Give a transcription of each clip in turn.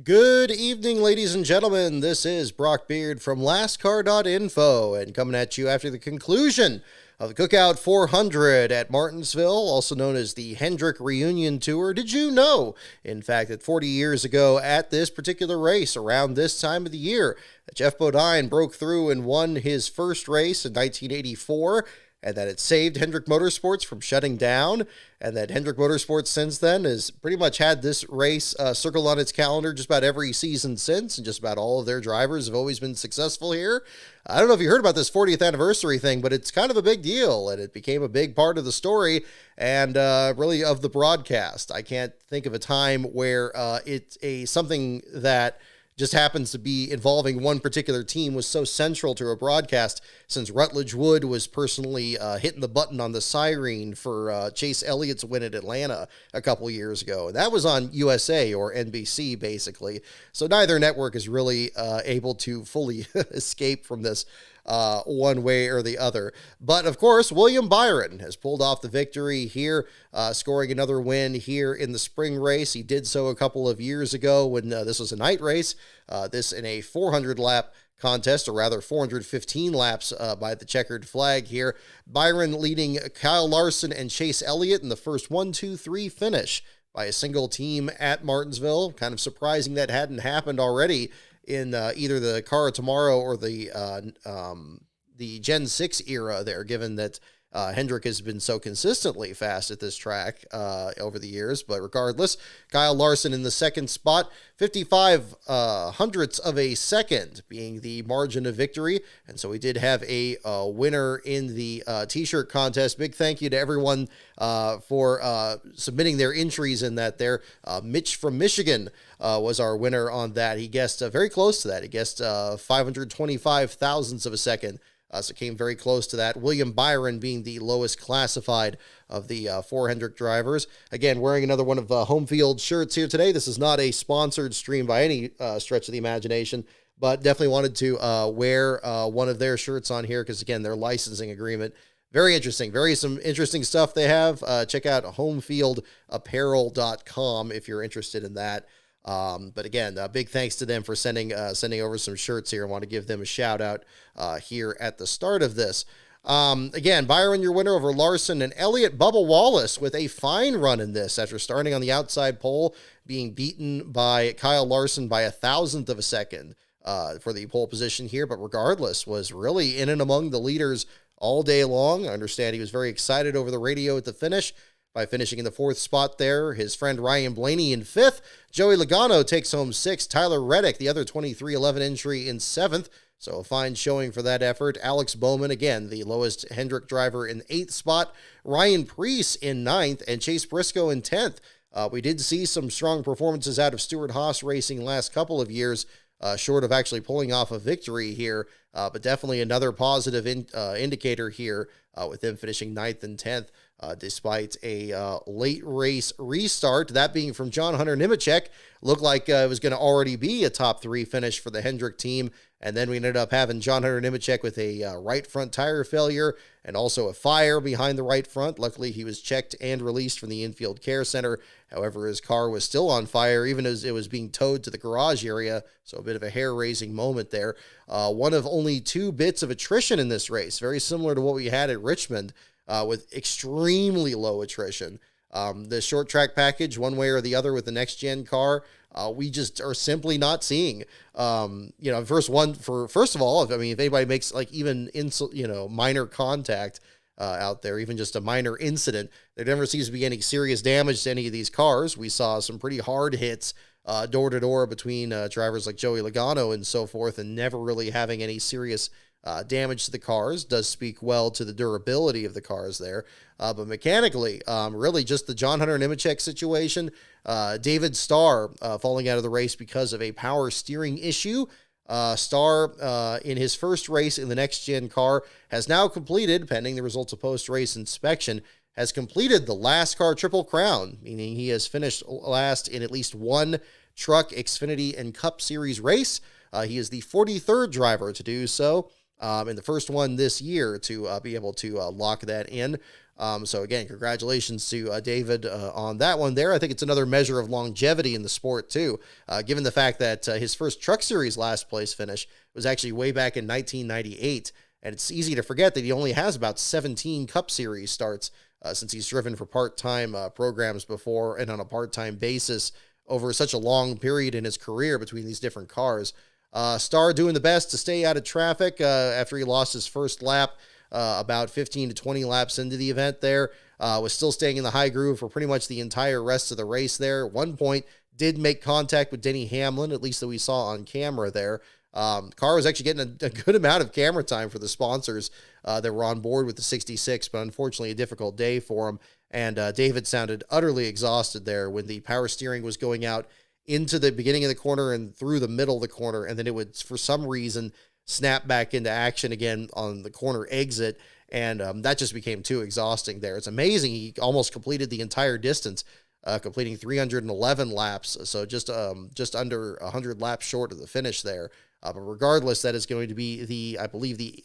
Good evening, ladies and gentlemen. This is Brock Beard from lastcar.info and coming at you after the conclusion of the Cookout 400 at Martinsville, also known as the Hendrick Reunion Tour. Did you know, in fact, that 40 years ago at this particular race, around this time of the year, Jeff Bodine broke through and won his first race in 1984, and that it saved Hendrick Motorsports from shutting down, and that Hendrick Motorsports since then has pretty much had this race circled on its calendar just about every season since, and just about all of their drivers have always been successful here. I don't know if you heard about this 40th anniversary thing, but it's kind of a big deal, and it became a big part of the story and really of the broadcast. I can't think of a time where it's something that just happens to be involving one particular team was so central to a broadcast, since Rutledge Wood was personally hitting the button on the siren for Chase Elliott's win at Atlanta a couple years ago. And that was on USA or NBC, basically. So neither network is really able to fully escape from this one way or the other. But of course, William Byron has pulled off the victory here, scoring another win here in the spring race. He did so a couple of years ago when this was a night race, this in a 400 lap contest, or rather 415 laps by the checkered flag here. Byron leading Kyle Larson and Chase Elliott in the first 1-2-3 finish by a single team at Martinsville. Kind of surprising that hadn't happened already in either the Car of Tomorrow or the Gen 6 era there, given that Hendrick has been so consistently fast at this track over the years. But regardless, Kyle Larson in the second spot, 55 hundredths of a second being the margin of victory. And so we did have a winner in the t-shirt contest. Big thank you to everyone for submitting their entries in that there. Mitch from Michigan was our winner on that. He guessed very close to that. He guessed 525 thousandths of a second. So it came very close to that. William Byron being the lowest classified of the four Hendrick drivers. Again, wearing another one of Home Field shirts here today. This is not a sponsored stream by any stretch of the imagination, but definitely wanted to wear one of their shirts on here because, again, their licensing agreement. Very interesting. Some interesting stuff they have. Check out homefieldapparel.com if you're interested in that. But again, big thanks to them for sending over some shirts here. I want to give them a shout out here at the start of this. Again, Byron, your winner over Larson and Elliott. Bubba Wallace with a fine run in this after starting on the outside pole, being beaten by Kyle Larson by 1,000th of a second for the pole position here. But regardless, was really in and among the leaders all day long. I understand he was very excited over the radio at the finish by finishing in the fourth spot there. His friend Ryan Blaney in fifth. Joey Logano takes home sixth. Tyler Reddick, the other 23-11 entry, in seventh. So a fine showing for that effort. Alex Bowman, again, the lowest Hendrick driver, in eighth spot. Ryan Preece in ninth, and Chase Briscoe in 10th. We did see some strong performances out of Stuart Haas Racing last couple of years, short of actually pulling off a victory here, but definitely another positive indicator here with them finishing ninth and 10th. Despite a late race restart, that being from John Hunter Nemechek. Looked like it was going to already be a top three finish for the Hendrick team, and then we ended up having John Hunter Nemechek with a right front tire failure and also a fire behind the right front. Luckily, he was checked and released from the infield care center. However, his car was still on fire, even as it was being towed to the garage area, so a bit of a hair-raising moment there. One of only two bits of attrition in this race, very similar to what we had at Richmond, with extremely low attrition. The short track package, one way or the other with the next gen car, we just are simply not seeing. First of all, if anybody makes like even minor contact out there, even just a minor incident, there never seems to be any serious damage to any of these cars. We saw some pretty hard hits door to door between drivers like Joey Logano and so forth, and never really having any serious damage to the cars. Does speak well to the durability of the cars there. But mechanically, really just the John Hunter Nemechek situation. David Starr falling out of the race because of a power steering issue. Starr, in his first race in the next-gen car, has now completed, pending the results of post-race inspection, has completed the last car Triple Crown, meaning he has finished last in at least one Truck, Xfinity, and Cup Series race. He is the 43rd driver to do so. In the first one this year to be able to lock that in. So again, congratulations to David on that one there. I think it's another measure of longevity in the sport too, given the fact that his first Truck Series last place finish was actually way back in 1998. And it's easy to forget that he only has about 17 Cup Series starts since he's driven for part-time programs before and on a part-time basis over such a long period in his career between these different cars. Starr doing the best to stay out of traffic after he lost his first lap about 15 to 20 laps into the event there. Was still staying in the high groove for pretty much the entire rest of the race there. At one point, did make contact with Denny Hamlin, at least that we saw on camera there. Car was actually getting a good amount of camera time for the sponsors that were on board with the 66, but unfortunately a difficult day for him. And David sounded utterly exhausted there when the power steering was going out into the beginning of the corner and through the middle of the corner, and then it would, for some reason, snap back into action again on the corner exit, and that just became too exhausting there. It's amazing he almost completed the entire distance, completing 311 laps, so just under 100 laps short of the finish there. But regardless, that is going to be I believe the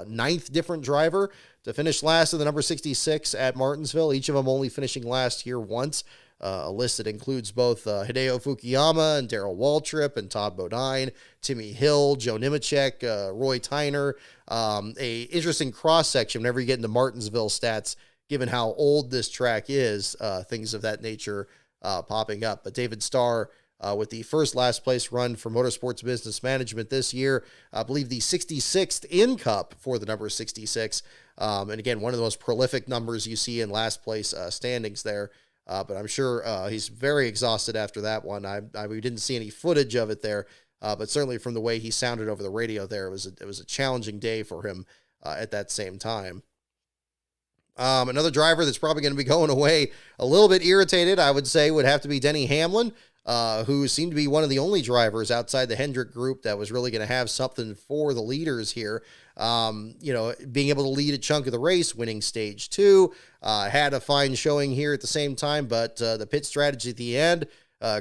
ninth different driver to finish last in the number 66 at Martinsville, each of them only finishing last here once. A list that includes both Hideo Fukuyama and Darrell Waltrip and Todd Bodine, Timmy Hill, Joe Nemechek, Roy Tyner. A interesting cross-section whenever you get into Martinsville stats, given how old this track is, things of that nature popping up. But David Starr, with the first last place run for Motorsports Business Management this year, I believe the 66th in Cup for the number 66. And again, one of the most prolific numbers you see in last place standings there. But I'm sure he's very exhausted after that one. We didn't see any footage of it there, but certainly from the way he sounded over the radio there, it was a challenging day for him at that same time. Another driver that's probably going to be going away a little bit irritated, I would say, would have to be Denny Hamlin, who seemed to be one of the only drivers outside the Hendrick group that was really going to have something for the leaders here. Being able to lead a chunk of the race, winning stage 2, had a fine showing here at the same time, but the pit strategy at the end,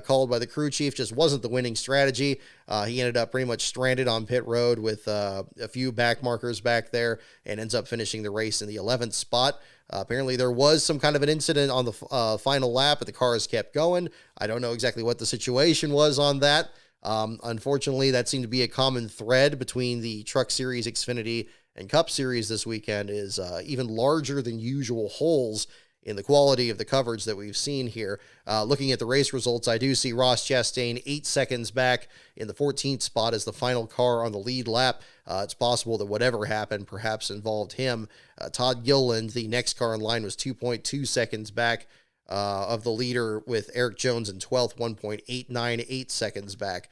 called by the crew chief, just wasn't the winning strategy. He ended up pretty much stranded on pit road with a few back markers back there and ends up finishing the race in the 11th spot. Apparently there was some kind of an incident on the final lap, but the cars kept going. I don't know exactly what the situation was on that. Unfortunately, that seemed to be a common thread between the Truck Series, Xfinity, and Cup Series this weekend, is even larger than usual holes in the quality of the coverage that we've seen here. Looking at the race results, I do see Ross Chastain 8 seconds back in the 14th spot as the final car on the lead lap. It's possible that whatever happened perhaps involved him. Todd Gilliland, the next car in line, was 2.2 seconds back of the leader, with Eric Jones in 12th, 1.898 seconds back.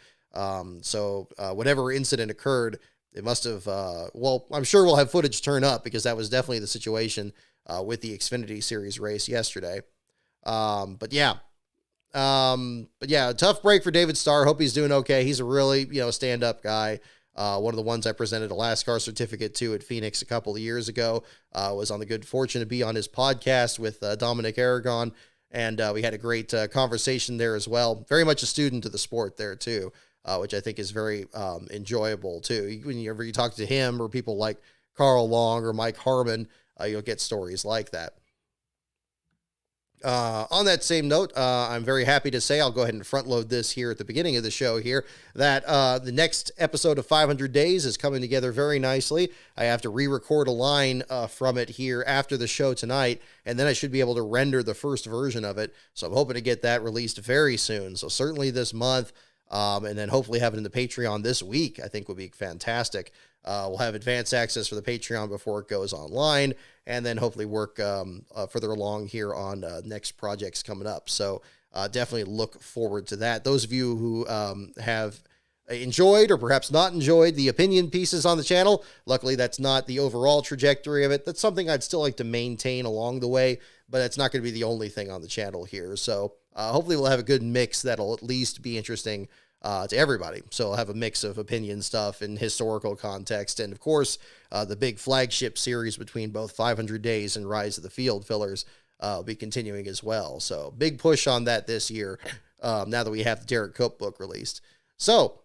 So whatever incident occurred, it must have, I'm sure we'll have footage turn up, because that was definitely the situation with the Xfinity Series race yesterday. But yeah, tough break for David Starr. Hope he's doing okay. He's a really, stand-up guy. One of the ones I presented a last car certificate to at Phoenix a couple of years ago, was on the good fortune to be on his podcast with Dominic Aragon, and we had a great conversation there as well. Very much a student of the sport there too, which I think is very enjoyable too. Whenever you talk to him or people like Carl Long or Mike Harmon, you'll get stories like that. On that same note, I'm very happy to say, I'll go ahead and front load this here at the beginning of the show here, that the next episode of 500 Days is coming together very nicely. I have to re-record a line from it here after the show tonight, and then I should be able to render the first version of it. So I'm hoping to get that released very soon. So certainly this month, and then hopefully have it in the Patreon this week, I think would be fantastic. We'll have advanced access for the Patreon before it goes online, and then hopefully work further along here on next projects coming up. So definitely look forward to that. Those of you who have enjoyed or perhaps not enjoyed the opinion pieces on the channel, luckily that's not the overall trajectory of it. That's something I'd still like to maintain along the way, but it's not going to be the only thing on the channel here. So hopefully we'll have a good mix that'll at least be interesting to everybody. So I'll have a mix of opinion stuff and historical context, and of course the big flagship series between both 500 Days and Rise of the Field fillers will be continuing as well. So big push on that this year, now that we have the Derek Cope book released. So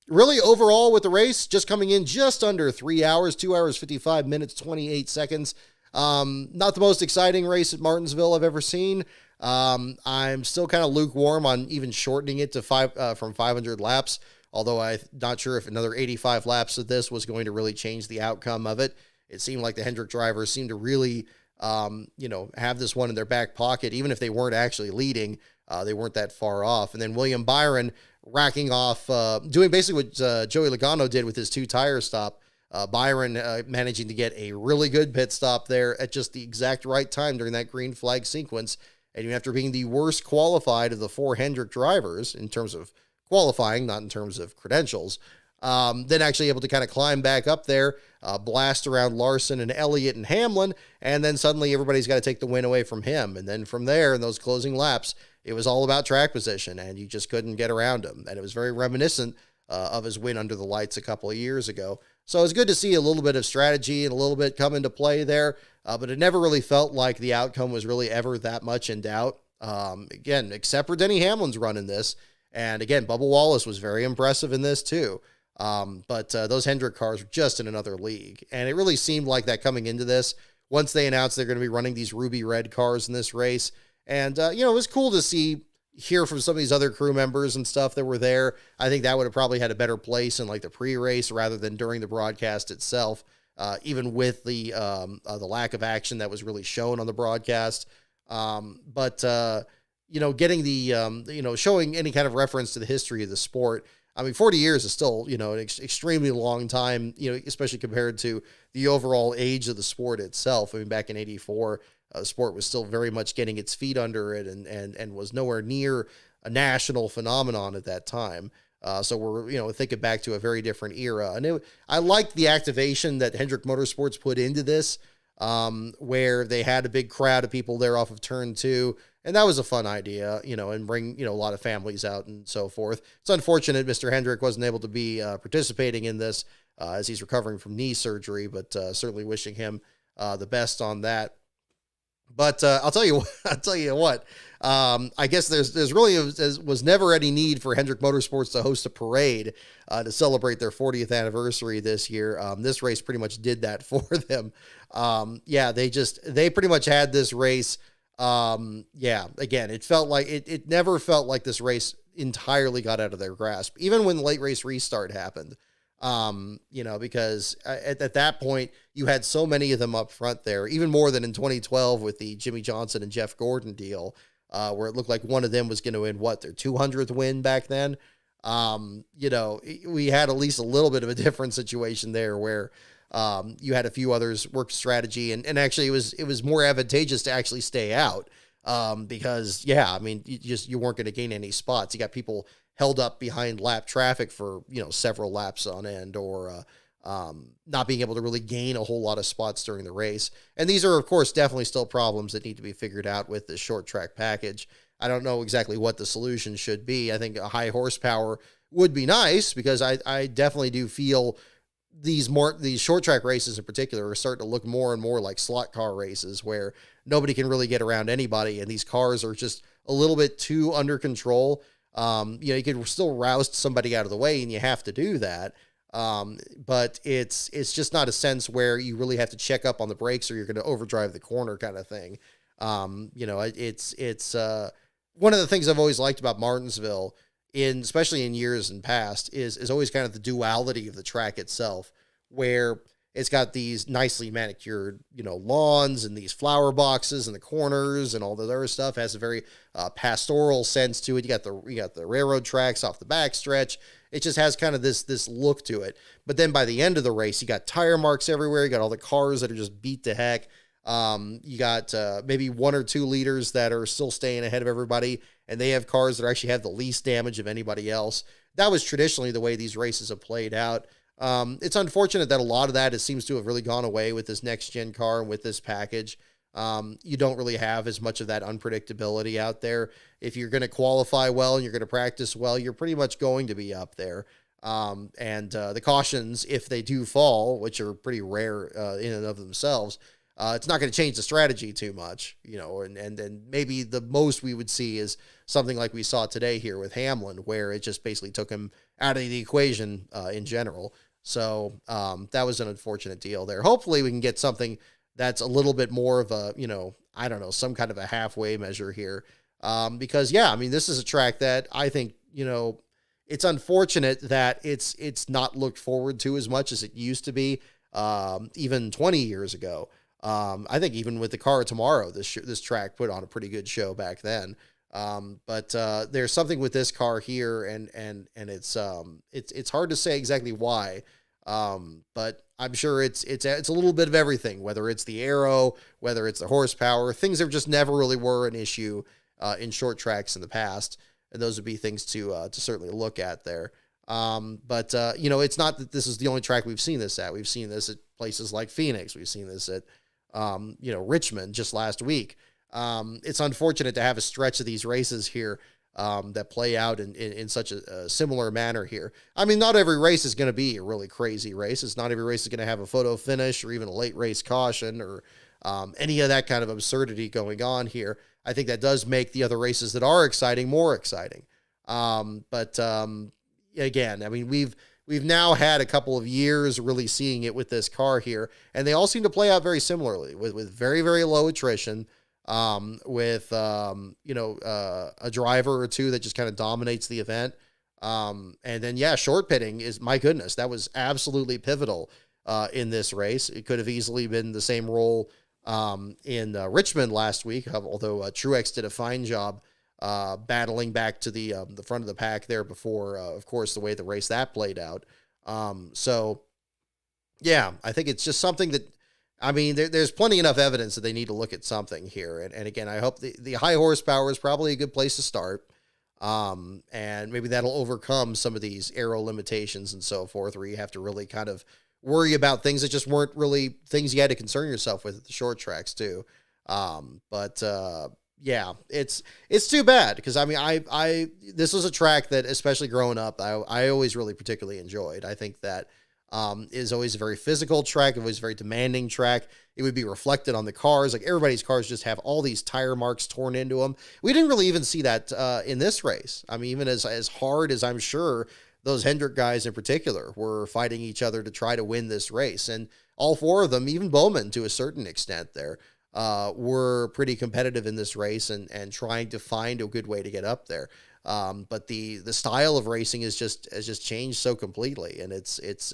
really overall with the race just coming in just under 3 hours, 2 hours, 55 minutes, 28 seconds. Not the most exciting race at Martinsville I've ever seen. I'm still kind of lukewarm on even shortening it to from 500 laps, although I'm not sure if another 85 laps of this was going to really change the outcome of it. It seemed like the Hendrick drivers seemed to really, have this one in their back pocket, even if they weren't actually leading. They weren't that far off. And then William Byron racking off, doing basically what Joey Logano did with his 2-tire stop. Byron managing to get a really good pit stop there at just the exact right time during that green flag sequence. And even after being the worst qualified of the 4 Hendrick drivers in terms of qualifying, not in terms of credentials, then actually able to kind of climb back up there, blast around Larson and Elliott and Hamlin, and then suddenly everybody's got to take the win away from him. And then from there, in those closing laps, it was all about track position, and you just couldn't get around him. And it was very reminiscent of his win under the lights a couple of years ago. So it's good to see a little bit of strategy and a little bit come into play there, but it never really felt like the outcome was really ever that much in doubt. Again, except for Denny Hamlin's run in this. And again, Bubba Wallace was very impressive in this too. But those Hendrick cars were just in another league. And it really seemed like that coming into this, once they announced they're going to be running these ruby red cars in this race. And, it was cool to hear from some of these other crew members and stuff that were there. I think that would have probably had a better place in like the pre-race rather than during the broadcast itself, even with the lack of action that was really shown on the broadcast. Getting showing any kind of reference to the history of the sport. I mean, 40 years is still, an extremely long time, especially compared to the overall age of the sport itself. I mean, back in 84, the sport was still very much getting its feet under it and was nowhere near a national phenomenon at that time. So we're, thinking back to a very different era. And I liked the activation that Hendrick Motorsports put into this, where they had a big crowd of people there off of turn 2. And that was a fun idea, and bring, a lot of families out and so forth. It's unfortunate Mr. Hendrick wasn't able to be participating in this as he's recovering from knee surgery, but certainly wishing him the best on that. But I'll tell you what, I guess there's really was never any need for Hendrick Motorsports to host a parade to celebrate their 40th anniversary this year. This race pretty much did that for them. They pretty much had this race. Again, it felt like it never felt like this race entirely got out of their grasp, even when the late race restart happened. Because at that point you had so many of them up front there, even more than in 2012 with the Jimmy Johnson and Jeff Gordon deal, where it looked like one of them was going to win their 200th win back then. We had at least a little bit of a different situation there where, you had a few others work strategy and actually it was more advantageous to actually stay out. Because you weren't going to gain any spots. You got people held up behind lap traffic for, several laps on end, or not being able to really gain a whole lot of spots during the race. And these are, of course, definitely still problems that need to be figured out with the short track package. I don't know exactly what the solution should be. I think a high horsepower would be nice, because I definitely do feel these short track races in particular are starting to look more and more like slot car races where nobody can really get around anybody. And these cars are just a little bit too under control. You can still roust somebody out of the way, and you have to do that. But it's just not a sense where you really have to check up on the brakes or you're going to overdrive the corner kind of thing. It's one of the things I've always liked about Martinsville, especially in years in past, is always kind of the duality of the track itself, where it's got these nicely manicured, lawns and these flower boxes in the corners and all the other stuff. It has a very pastoral sense to it. You got the railroad tracks off the backstretch. It just has kind of this look to it. But then by the end of the race, you got tire marks everywhere. You got all the cars that are just beat to heck. You got maybe 1 or 2 leaders that are still staying ahead of everybody, and they have cars that actually have the least damage of anybody else. That was traditionally the way these races have played out. It's unfortunate that a lot of that seems to have really gone away with this next gen car and with this package. You don't really have as much of that unpredictability out there. If you're going to qualify well and you're going to practice well, you're pretty much going to be up there. The cautions, if they do fall, which are pretty rare in and of themselves, it's not going to change the strategy too much, and then maybe the most we would see is something like we saw today here with Hamlin, where it just basically took him out of the equation in general. So that was an unfortunate deal there. Hopefully we can get something that's a little bit more of a, I don't know, some kind of a halfway measure here. Because yeah, I mean, this is a track that I think, it's unfortunate that it's not looked forward to as much as it used to be, even 20 years ago. I think even with the car tomorrow, this track put on a pretty good show back then. But there's something with this car here, and it's hard to say exactly why. But I'm sure it's a little bit of everything, whether it's the aero, whether it's the horsepower, things that just never really were an issue in short tracks in the past. And those would be things to certainly look at there. But it's not that this is the only track we've seen this at. We've seen this at places like Phoenix. We've seen this at, Richmond just last week. It's unfortunate to have a stretch of these races here that play out in such a similar manner here. I mean, not every race is going to be a really crazy race. It's not every race is going to have a photo finish or even a late race caution or any of that kind of absurdity going on here. I think that does make the other races that are exciting more exciting. But again, I mean, we've now had a couple of years really seeing it with this car here, and they all seem to play out very similarly with very, very low attrition, with, a driver or two that just kind of dominates the event. And then, yeah, short pitting is, my goodness, that was absolutely pivotal in this race. It could have easily been the same role in Richmond last week, although Truex did a fine job battling back to the front of the pack there before, of course, the way the race that played out. So, yeah, I think it's just something that, I mean, there's plenty enough evidence that they need to look at something here. And again, I hope the high horsepower is probably a good place to start. And maybe that'll overcome some of these aero limitations and so forth, where you have to really kind of worry about things that just weren't really things you had to concern yourself with at the short tracks too. Yeah, it's too bad because I mean, this was a track that, especially growing up, I always really particularly enjoyed. I think that is always a very physical track. It was a very demanding track. It would be reflected on the cars. Like everybody's cars just have all these tire marks torn into them. We didn't really even see that in this race. I mean, even as hard as I'm sure those Hendrick guys in particular were fighting each other to try to win this race. And all four of them, even Bowman to a certain extent there, were pretty competitive in this race and trying to find a good way to get up there. But the style of racing has just changed so completely. And it's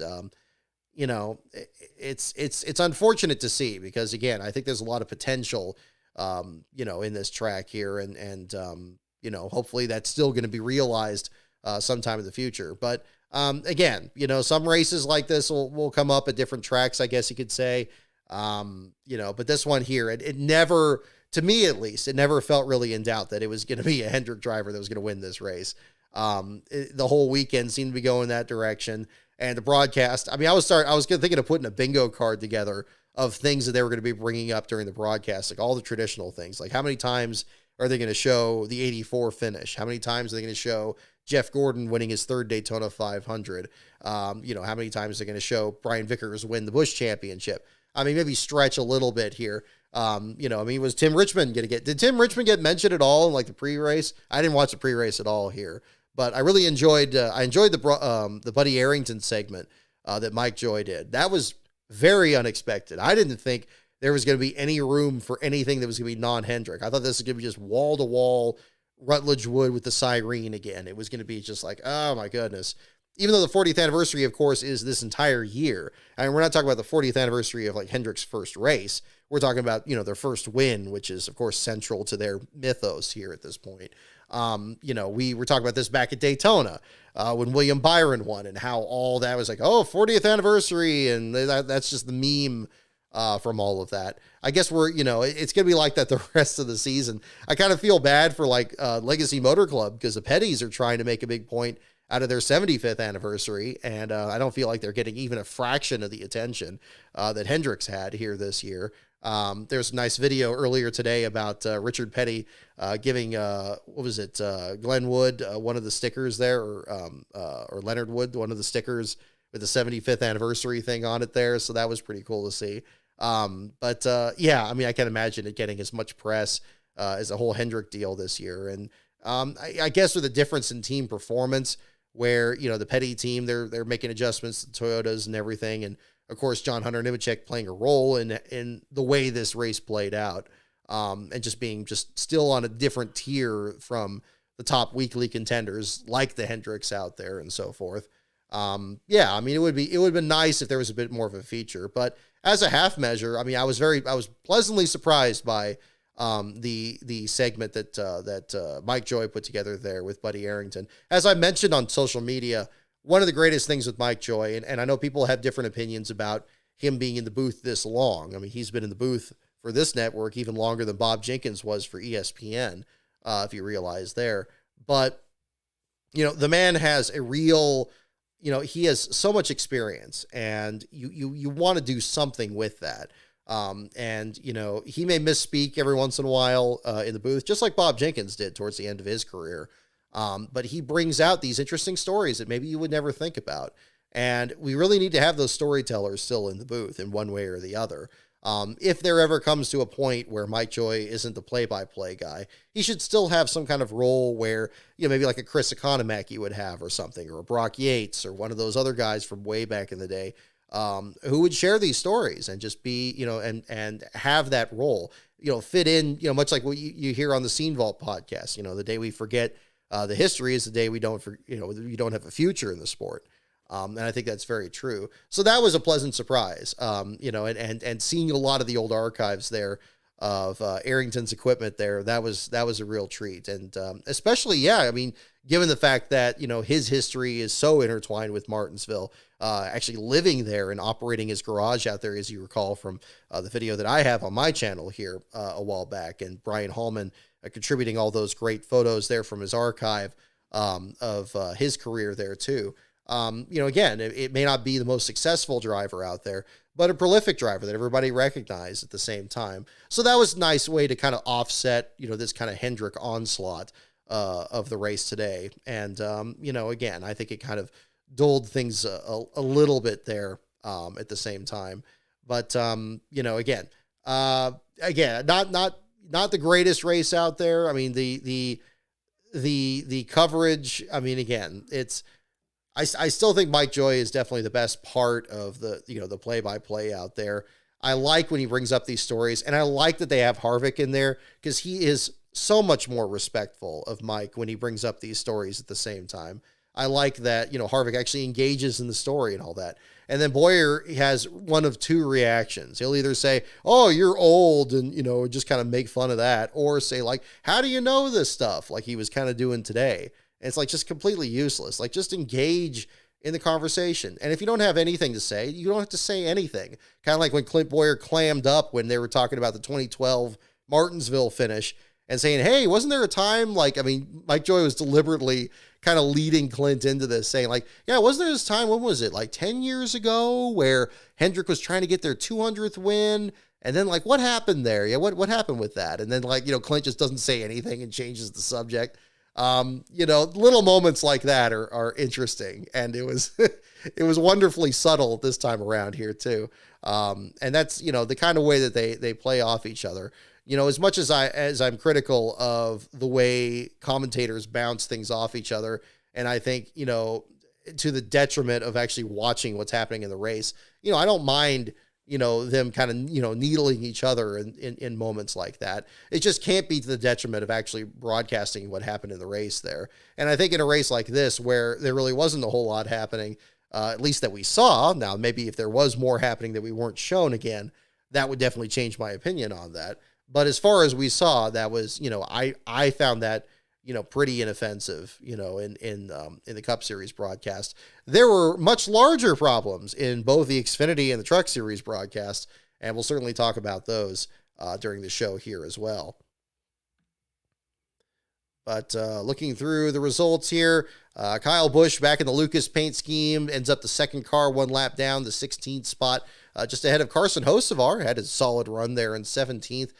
unfortunate to see because again, I think there's a lot of potential, in this track here and hopefully that's still going to be realized sometime in the future. But again, some races like this will come up at different tracks, I guess you could say. But this one here, it never, to me at least, it never felt really in doubt that it was going to be a Hendrick driver that was going to win this race. The whole weekend seemed to be going that direction. And the broadcast, I mean, I was thinking of putting a bingo card together of things that they were going to be bringing up during the broadcast, like all the traditional things, like how many times are they going to show the 84 finish? How many times are they going to show Jeff Gordon winning his third Daytona 500? How many times are they going to show Brian Vickers win the Busch Championship? I mean, maybe stretch a little bit here. Was Tim Richmond did Tim Richmond get mentioned at all in like the pre-race? I didn't watch the pre-race at all here, but I really enjoyed the Buddy Arrington segment that Mike Joy did. That was very unexpected. I didn't think there was going to be any room for anything that was going to be non-Hendrick. I thought this was going to be just wall-to-wall Rutledge Wood with the siren again. It was going to be just like, oh my goodness. Even though the 40th anniversary, of course, is this entire year. I mean, we're not talking about the 40th anniversary of like Hendrick's first race. We're talking about, their first win, which is, of course, central to their mythos here at this point. We were talking about this back at Daytona when William Byron won and how all that was like, 40th anniversary. And that's just the meme from all of that. I guess it's going to be like that the rest of the season. I kind of feel bad for Legacy Motor Club because the Petties are trying to make a big point out of their 75th anniversary. And I don't feel like they're getting even a fraction of the attention that Hendrick's had here this year. There's a nice video earlier today about Richard Petty giving, Glenn Wood one of the stickers there, or Leonard Wood, one of the stickers with the 75th anniversary thing on it there. So that was pretty cool to see. I mean, I can imagine it getting as much press as the whole Hendrick deal this year. And I guess with a difference in team performance, where the Petty team they're making adjustments to Toyotas and everything, and of course, John Hunter Nemechek playing a role in the way this race played out, and just being just still on a different tier from the top weekly contenders like the Hendricks out there and so forth. Yeah, I mean, it would have been nice if there was a bit more of a feature, but as a half measure, I mean, I was pleasantly surprised by the segment that Mike Joy put together there with Buddy Arrington. As I mentioned on social media, one of the greatest things with Mike Joy, and I know people have different opinions about him being in the booth this long. I mean, he's been in the booth for this network even longer than Bob Jenkins was for ESPN, if you realize there. But, the man has a real, he has so much experience, and you want to do something with that. And he may misspeak every once in a while in the booth, just like Bob Jenkins did towards the end of his career. But he brings out these interesting stories that maybe you would never think about. And we really need to have those storytellers still in the booth in one way or the other. If there ever comes to a point where Mike Joy isn't the play-by-play guy, he should still have some kind of role where, maybe like a Chris Economaki would have or something, or a Brock Yates or one of those other guys from way back in the day, who would share these stories and just be, and have that role, fit in, much like what you hear on the Scene Vault podcast. The day we forget the history is the day we don't, we don't have a future in the sport. And I think that's very true. So that was a pleasant surprise, and seeing a lot of the old archives there of Arrington's equipment there, that was a real treat. And especially, given the fact that, his history is so intertwined with Martinsville, actually living there and operating his garage out there, as you recall from the video that I have on my channel here a while back, and Brian Hallman contributing all those great photos there from his archive of his career there too. Again, it may not be the most successful driver out there, but a prolific driver that everybody recognized at the same time. So that was a nice way to kind of offset, this kind of Hendrick onslaught of the race today. And, again, I think it kind of dulled things a little bit there at the same time. But, again, not the greatest race out there. I mean, the coverage, I mean, again, I still think Mike Joy is definitely the best part of the play-by-play out there. I like when he brings up these stories, and I like that they have Harvick in there because he is so much more respectful of Mike when he brings up these stories at the same time. I like that, Harvick actually engages in the story and all that. And then Boyer has one of two reactions. He'll either say, "Oh, you're old," and, just kind of make fun of that, or say, like, "How do you know this stuff?" like he was kind of doing today. And it's like just completely useless. Like, just engage in the conversation. And if you don't have anything to say, you don't have to say anything. Kind of like when Clint Boyer clammed up when they were talking about the 2012 Martinsville finish and saying, "Hey, wasn't there a time," Mike Joy was deliberately kind of leading Clint into this, saying like, "Yeah, wasn't there this time, when was it, like 10 years ago, where Hendrick was trying to get their 200th win? And then, like, what happened there? Yeah, what happened with that?" And then, Clint just doesn't say anything and changes the subject. Little moments like that are interesting, and it was it was wonderfully subtle this time around here too. And that's the kind of way that they play off each other. As much as I'm critical of the way commentators bounce things off each other, and I think to the detriment of actually watching what's happening in the race, I don't mind them kind of, needling each other in moments like that. It just can't be to the detriment of actually broadcasting what happened in the race there. And I think in a race like this, where there really wasn't a whole lot happening, at least that we saw, now maybe if there was more happening that we weren't shown again, that would definitely change my opinion on that. But as far as we saw, that was, I found that, pretty inoffensive, in the Cup Series broadcast. There were much larger problems in both the Xfinity and the Truck Series broadcast, and we'll certainly talk about those during the show here as well. But looking through the results here, Kyle Busch back in the Lucas paint scheme ends up the second car, one lap down, the 16th spot, just ahead of Carson Hocevar. Had a solid run there in 17th.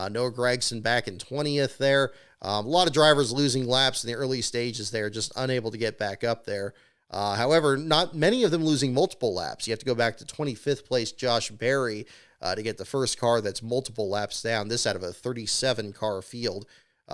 Noah Gragson back in 20th there. A lot of drivers losing laps in the early stages there, just unable to get back up there. However, not many of them losing multiple laps. You have to go back to 25th place Josh Berry to get the first car that's multiple laps down, this out of a 37-car field.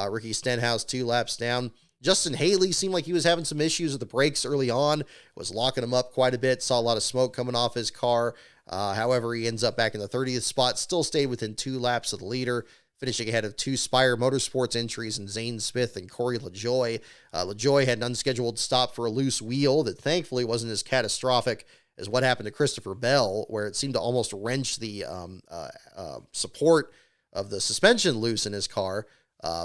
Ricky Stenhouse 2 laps down. Justin Haley seemed like he was having some issues with the brakes early on, was locking him up quite a bit, saw a lot of smoke coming off his car. However, he ends up back in the 30th spot, still stayed within 2 laps of the leader, finishing ahead of 2 Spire Motorsports entries in Zane Smith and Corey LaJoie. LaJoie had an unscheduled stop for a loose wheel that thankfully wasn't as catastrophic as what happened to Christopher Bell, where it seemed to almost wrench the support of the suspension loose in his car.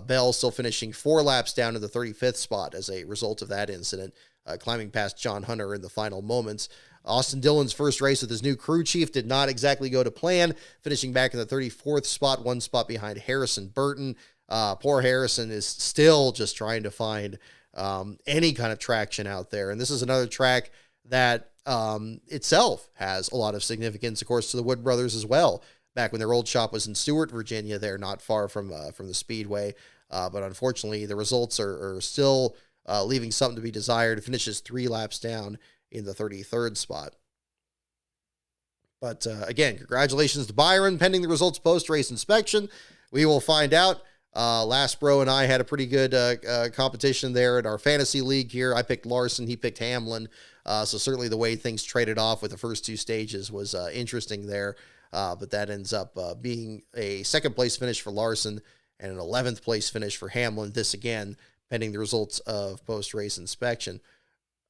Bell still finishing 4 laps down to the 35th spot as a result of that incident, climbing past John Hunter in the final moments. Austin Dillon's first race with his new crew chief did not exactly go to plan, finishing back in the 34th spot, 1 spot behind Harrison Burton. Poor Harrison is still just trying to find any kind of traction out there. And this is another track that itself has a lot of significance, of course, to the Wood brothers as well. Back when their old shop was in Stewart, Virginia, they're not far from the Speedway. But unfortunately, the results are still leaving something to be desired. It finishes 3 laps down in the 33rd spot. But again, congratulations to Byron. Pending the results post-race inspection, we will find out. Last Bro and I had a pretty good competition there in our fantasy league here. I picked Larson, he picked Hamlin. So certainly the way things traded off with the first 2 stages was interesting there. But that ends up being a 2nd place finish for Larson and an 11th place finish for Hamlin. This again, pending the results of post-race inspection.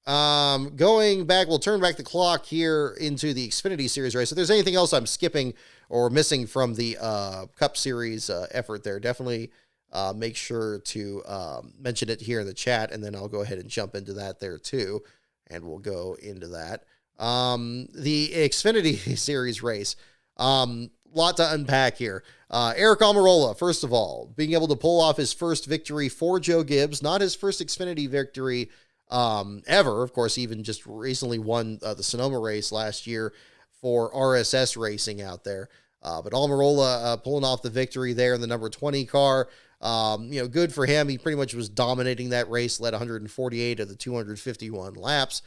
Going back, we'll turn back the clock here into the Xfinity Series race. If there's anything else I'm skipping or missing from the Cup Series effort there, definitely make sure to mention it here in the chat, and then I'll go ahead and jump into that there too, and we'll go into that. The Xfinity Series race, lot to unpack here. Eric Almirola, first of all, being able to pull off his first victory for Joe Gibbs, not his first Xfinity victory ever. Of course, even just recently won the Sonoma race last year for RSS Racing out there. But Almirola pulling off the victory there in the number 20 car. Good for him. He pretty much was dominating that race, led 148 of the 251 laps.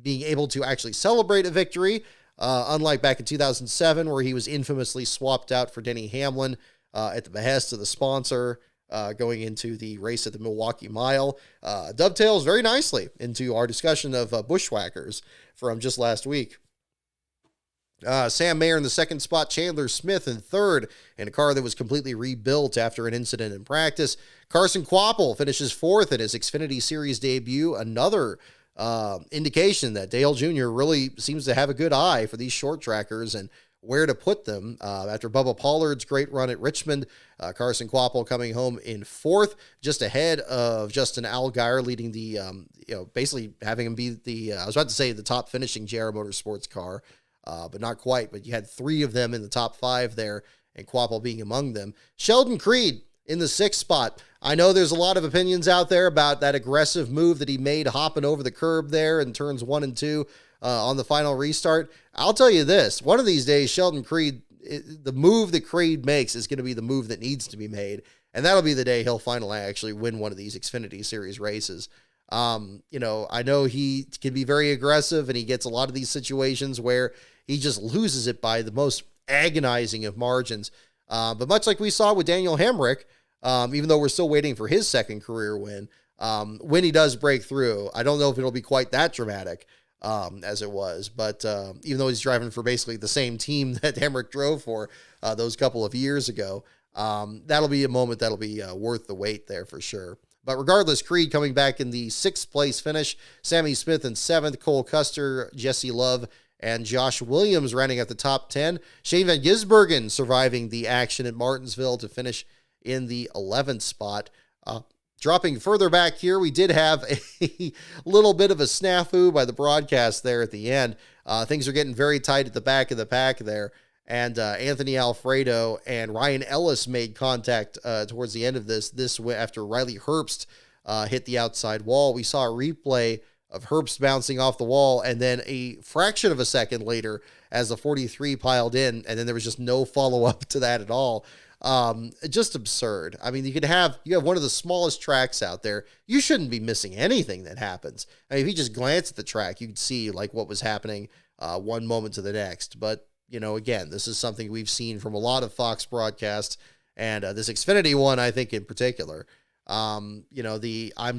Being able to actually celebrate a victory, unlike back in 2007, where he was infamously swapped out for Denny Hamlin at the behest of the sponsor. Going into the race at the Milwaukee Mile, dovetails very nicely into our discussion of bushwhackers from just last week. Sam Mayer in the 2nd spot, Chandler Smith in 3rd, in a car that was completely rebuilt after an incident in practice. Carson Kvapil finishes 4th in his Xfinity Series debut, another indication that Dale Jr. really seems to have a good eye for these short trackers and where to put them. After Bubba Pollard's great run at Richmond, Carson Kvapil coming home in 4th, just ahead of Justin Allgaier, leading the, basically having him be the, I was about to say the top finishing JR Motorsports car, but not quite, but you had 3 of them in the top 5 there, and Kvapil being among them. Sheldon Creed in the 6th spot. I know there's a lot of opinions out there about that aggressive move that he made hopping over the curb there in turns 1 and 2 on the final restart. I'll tell you this, one of these days, Sheldon Creed, the move that Creed makes is going to be the move that needs to be made, and that'll be the day he'll finally actually win one of these Xfinity Series races. I know he can be very aggressive, and he gets a lot of these situations where he just loses it by the most agonizing of margins. But much like we saw with Daniel Hemrick, even though we're still waiting for his 2nd career win, when he does break through, I don't know if it'll be quite that dramatic as it was, but even though he's driving for basically the same team that Hemrick drove for those couple of years ago, that'll be a moment that'll be worth the wait there for sure. But regardless, Creed coming back in the 6th place finish, Sammy Smith in 7th, Cole Custer, Jesse Love, and Josh Williams running at the top 10. Shane Van Gisbergen surviving the action at Martinsville to finish in the 11th spot. Dropping further back here, we did have a little bit of a snafu by the broadcast there at the end. Things are getting very tight at the back of the pack there. And Anthony Alfredo and Ryan Ellis made contact towards the end of this after Riley Herbst hit the outside wall. We saw a replay of Herbst bouncing off the wall, and then a fraction of a second later as the 43 piled in, and then there was just no follow-up to that at all. Just absurd. I mean, you have one of the smallest tracks out there. You shouldn't be missing anything that happens. I mean, if you just glance at the track, you could see like what was happening one moment to the next. But, again, this is something we've seen from a lot of Fox broadcasts, and this Xfinity one, I think in particular. I'm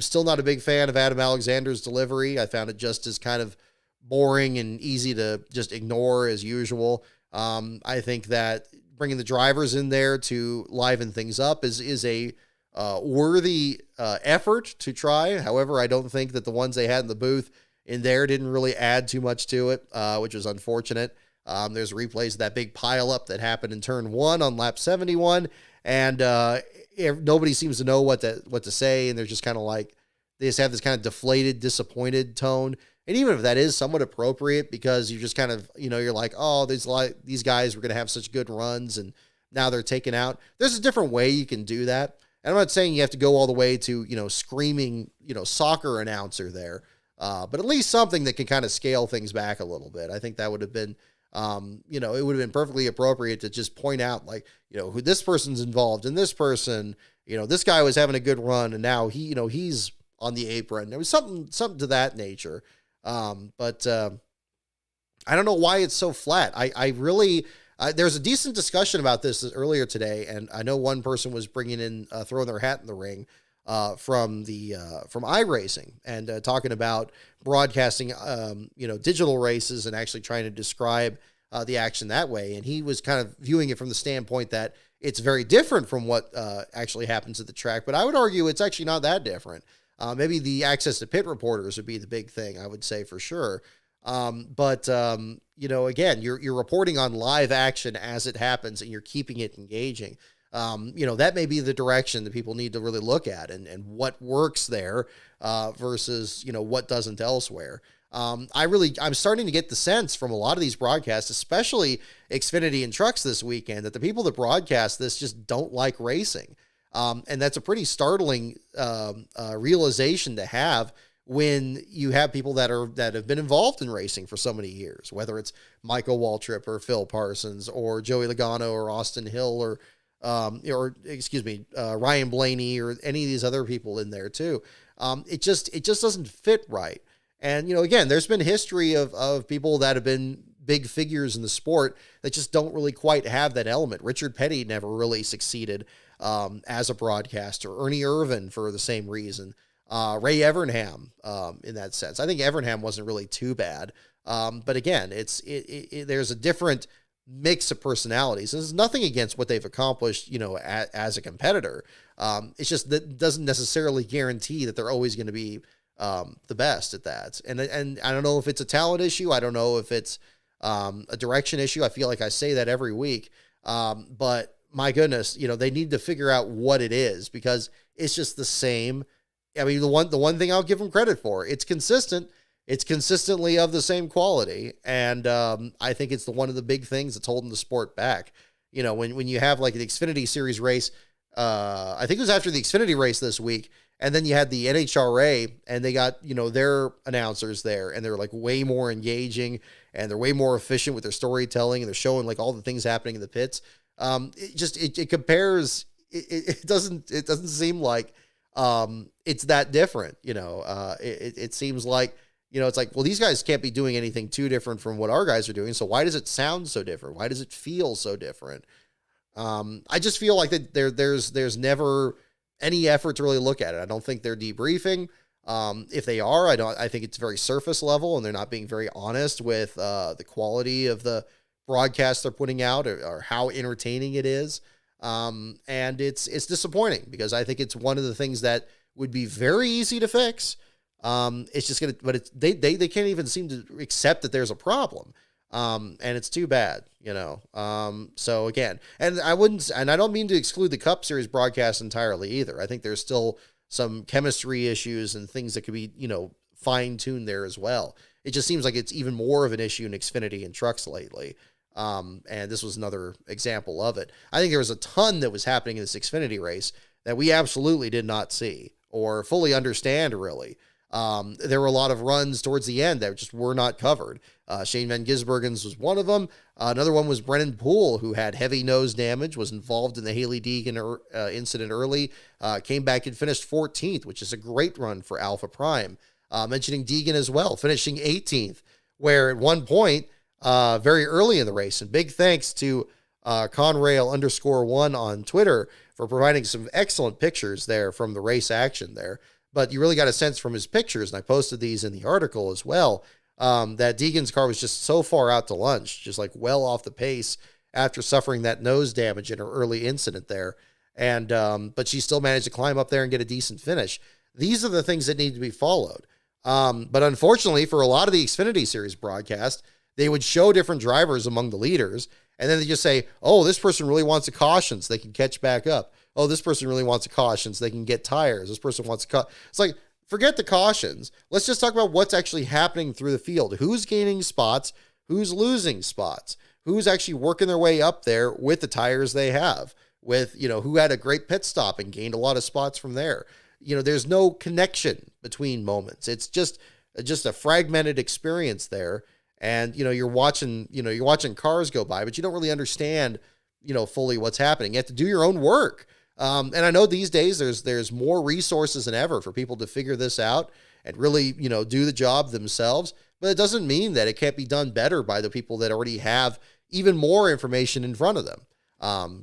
still not a big fan of Adam Alexander's delivery. I found it just as kind of boring and easy to just ignore as usual. I think that bringing the drivers in there to liven things up is a worthy effort to try. However, I don't think that the ones they had in the booth in there didn't really add too much to it, which was unfortunate. There's replays of that big pileup that happened in turn 1 on lap 71, and nobody seems to know what to say, and they're just kind of like, they just have this kind of deflated, disappointed tone. And even if that is somewhat appropriate, because you're just kind of, you're like, oh, these guys were going to have such good runs, and now they're taken out. There's a different way you can do that. And I'm not saying you have to go all the way to, screaming, soccer announcer there. But at least something that can kind of scale things back a little bit. I think that would have been, it would have been perfectly appropriate to just point out, like, who this person's involved and this person, this guy was having a good run and now he's on the apron. There was something to that nature. But I don't know why it's so flat. I really, there's a decent discussion about this earlier today. And I know one person was bringing in, throwing their hat in the ring, from iRacing and talking about broadcasting, digital races and actually trying to describe the action that way. And he was kind of viewing it from the standpoint that it's very different from what actually happens at the track. But I would argue it's actually not that different. Maybe the access to pit reporters would be the big thing, I would say for sure. But again, you're reporting on live action as it happens and you're keeping it engaging. That may be the direction that people need to really look at and what works there, versus, what doesn't elsewhere. I'm starting to get the sense from a lot of these broadcasts, especially Xfinity and trucks this weekend, that the people that broadcast this just don't like racing. And that's a pretty startling, realization to have when you have people that have been involved in racing for so many years, whether it's Michael Waltrip or Phil Parsons or Joey Logano or Austin Hill or Ryan Blaney or any of these other people in there too. It just doesn't fit right. And, again, there's been history of people that have been big figures in the sport that just don't really quite have that element. Richard Petty never really succeeded, as a broadcaster. Ernie Irvan for the same reason. Ray Evernham, in that sense. I think Evernham wasn't really too bad. But again, there's a different mix of personalities. There's nothing against what they've accomplished, as a competitor. It's just that doesn't necessarily guarantee that they're always going to be the best at that. And I don't know if it's a talent issue. I don't know if it's a direction issue. I feel like I say that every week. But my goodness, they need to figure out what it is, because it's just the same. I mean, the one thing I'll give them credit for, it's consistent. It's consistently of the same quality. And I think it's one of the big things that's holding the sport back. When you have like the Xfinity Series race, I think it was after the Xfinity race this week, and then you had the NHRA, and they got, their announcers there, and they're like way more engaging, and they're way more efficient with their storytelling, and they're showing like all the things happening in the pits. It compares. It doesn't seem like it's that different. It seems like, it's like, well, these guys can't be doing anything too different from what our guys are doing. So why does it sound so different? Why does it feel so different? I just feel like that there's never any effort to really look at it. I don't think they're debriefing. If they are, I think it's very surface level, and they're not being very honest with the quality of the broadcast they're putting out, or how entertaining it is. And it's disappointing, because I think it's one of the things that would be very easy to fix. It's just they can't even seem to accept that there's a problem. And it's too bad, so again, and I don't mean to exclude the Cup Series broadcast entirely either. I think there's still some chemistry issues and things that could be, fine tuned there as well. It just seems like it's even more of an issue in Xfinity and trucks lately. And this was another example of it. I think there was a ton that was happening in this Xfinity race that we absolutely did not see or fully understand, really. There were a lot of runs towards the end that just were not covered. Shane Van Gisbergen's was one of them. Another one was Brennan Poole, who had heavy nose damage, was involved in the Haley Deegan incident early, came back and finished 14th, which is a great run for Alpha Prime. Mentioning Deegan as well, finishing 18th, where at one point, very early in the race, and big thanks to Conrail_1 on Twitter for providing some excellent pictures there from the race action there. But you really got a sense from his pictures, and I posted these in the article as well. that Deegan's car was just so far out to lunch, just like well off the pace after suffering that nose damage in her early incident there. And, but she still managed to climb up there and get a decent finish. These are the things that need to be followed. But unfortunately, for a lot of the Xfinity Series broadcast, they would show different drivers among the leaders, and then they just say, oh, this person really wants a caution so they can catch back up. Oh, this person really wants a caution so they can get tires. This person wants a cut. It's like, forget the cautions. Let's just talk about what's actually happening through the field. Who's gaining spots? Who's losing spots? Who's actually working their way up there with the tires they have? With, who had a great pit stop and gained a lot of spots from there. There's no connection between moments. It's just a fragmented experience there. And, you're watching cars go by, but you don't really understand, fully what's happening. You have to do your own work. And I know these days there's more resources than ever for people to figure this out and really, do the job themselves. But it doesn't mean that it can't be done better by the people that already have even more information in front of them.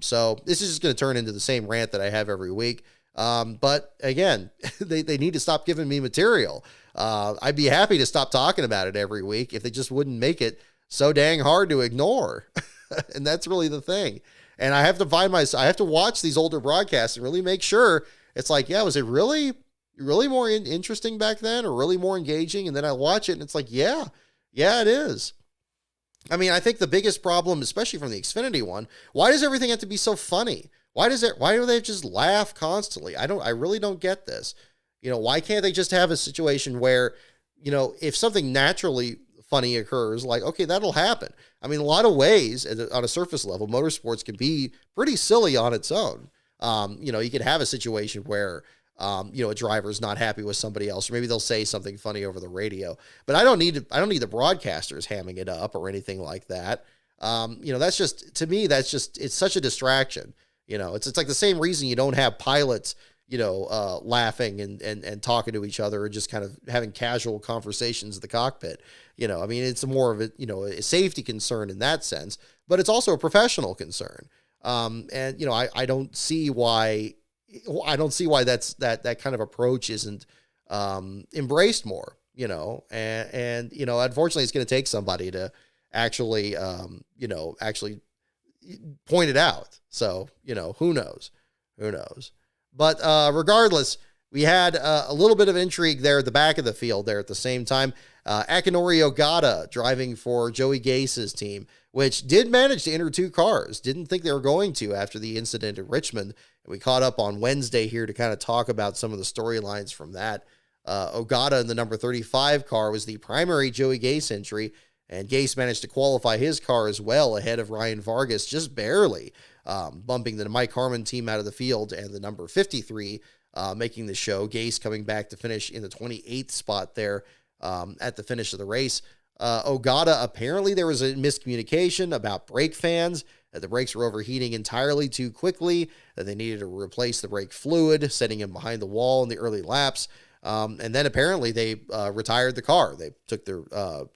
So this is just going to turn into the same rant that I have every week. But again, they need to stop giving me material. I'd be happy to stop talking about it every week if they just wouldn't make it so dang hard to ignore. And that's really the thing. And I have to watch these older broadcasts and really make sure it's like, yeah, was it really more interesting back then or really more engaging? And then I watch it and it's like, yeah, it is. I mean, I think the biggest problem, especially from the Xfinity one, why does everything have to be so funny? Why do they just laugh constantly? I really don't get this. Why can't they just have a situation where, if something naturally funny occurs, like, okay, that'll happen. I mean, a lot of ways on a surface level, motorsports can be pretty silly on its own. You could have a situation where, a driver's not happy with somebody else, or maybe they'll say something funny over the radio, but I don't need the broadcasters hamming it up or anything like that. That's just, to me, it's such a distraction. It's like the same reason you don't have pilots, laughing and talking to each other and just kind of having casual conversations in the cockpit. I mean, it's more of a safety concern in that sense, but it's also a professional concern. I don't see why that kind of approach isn't embraced more, and unfortunately it's going to take somebody to actually point it out. So, who knows? But regardless, we had a little bit of intrigue there at the back of the field there at the same time. Akinori Ogata driving for Joey Gase's team, which did manage to enter two cars. Didn't think they were going to after the incident at Richmond. And we caught up on Wednesday here to kind of talk about some of the storylines from that. Ogata in the number 35 car was the primary Joey Gase entry, and Gase managed to qualify his car as well ahead of Ryan Vargas, just barely, bumping the Mike Harmon team out of the field, and the number 53 making the show. Gase coming back to finish in the 28th spot there at the finish of the race. Ogata, apparently there was a miscommunication about brake fans, that the brakes were overheating entirely too quickly, that they needed to replace the brake fluid, setting him behind the wall in the early laps. And then apparently they retired the car. They took their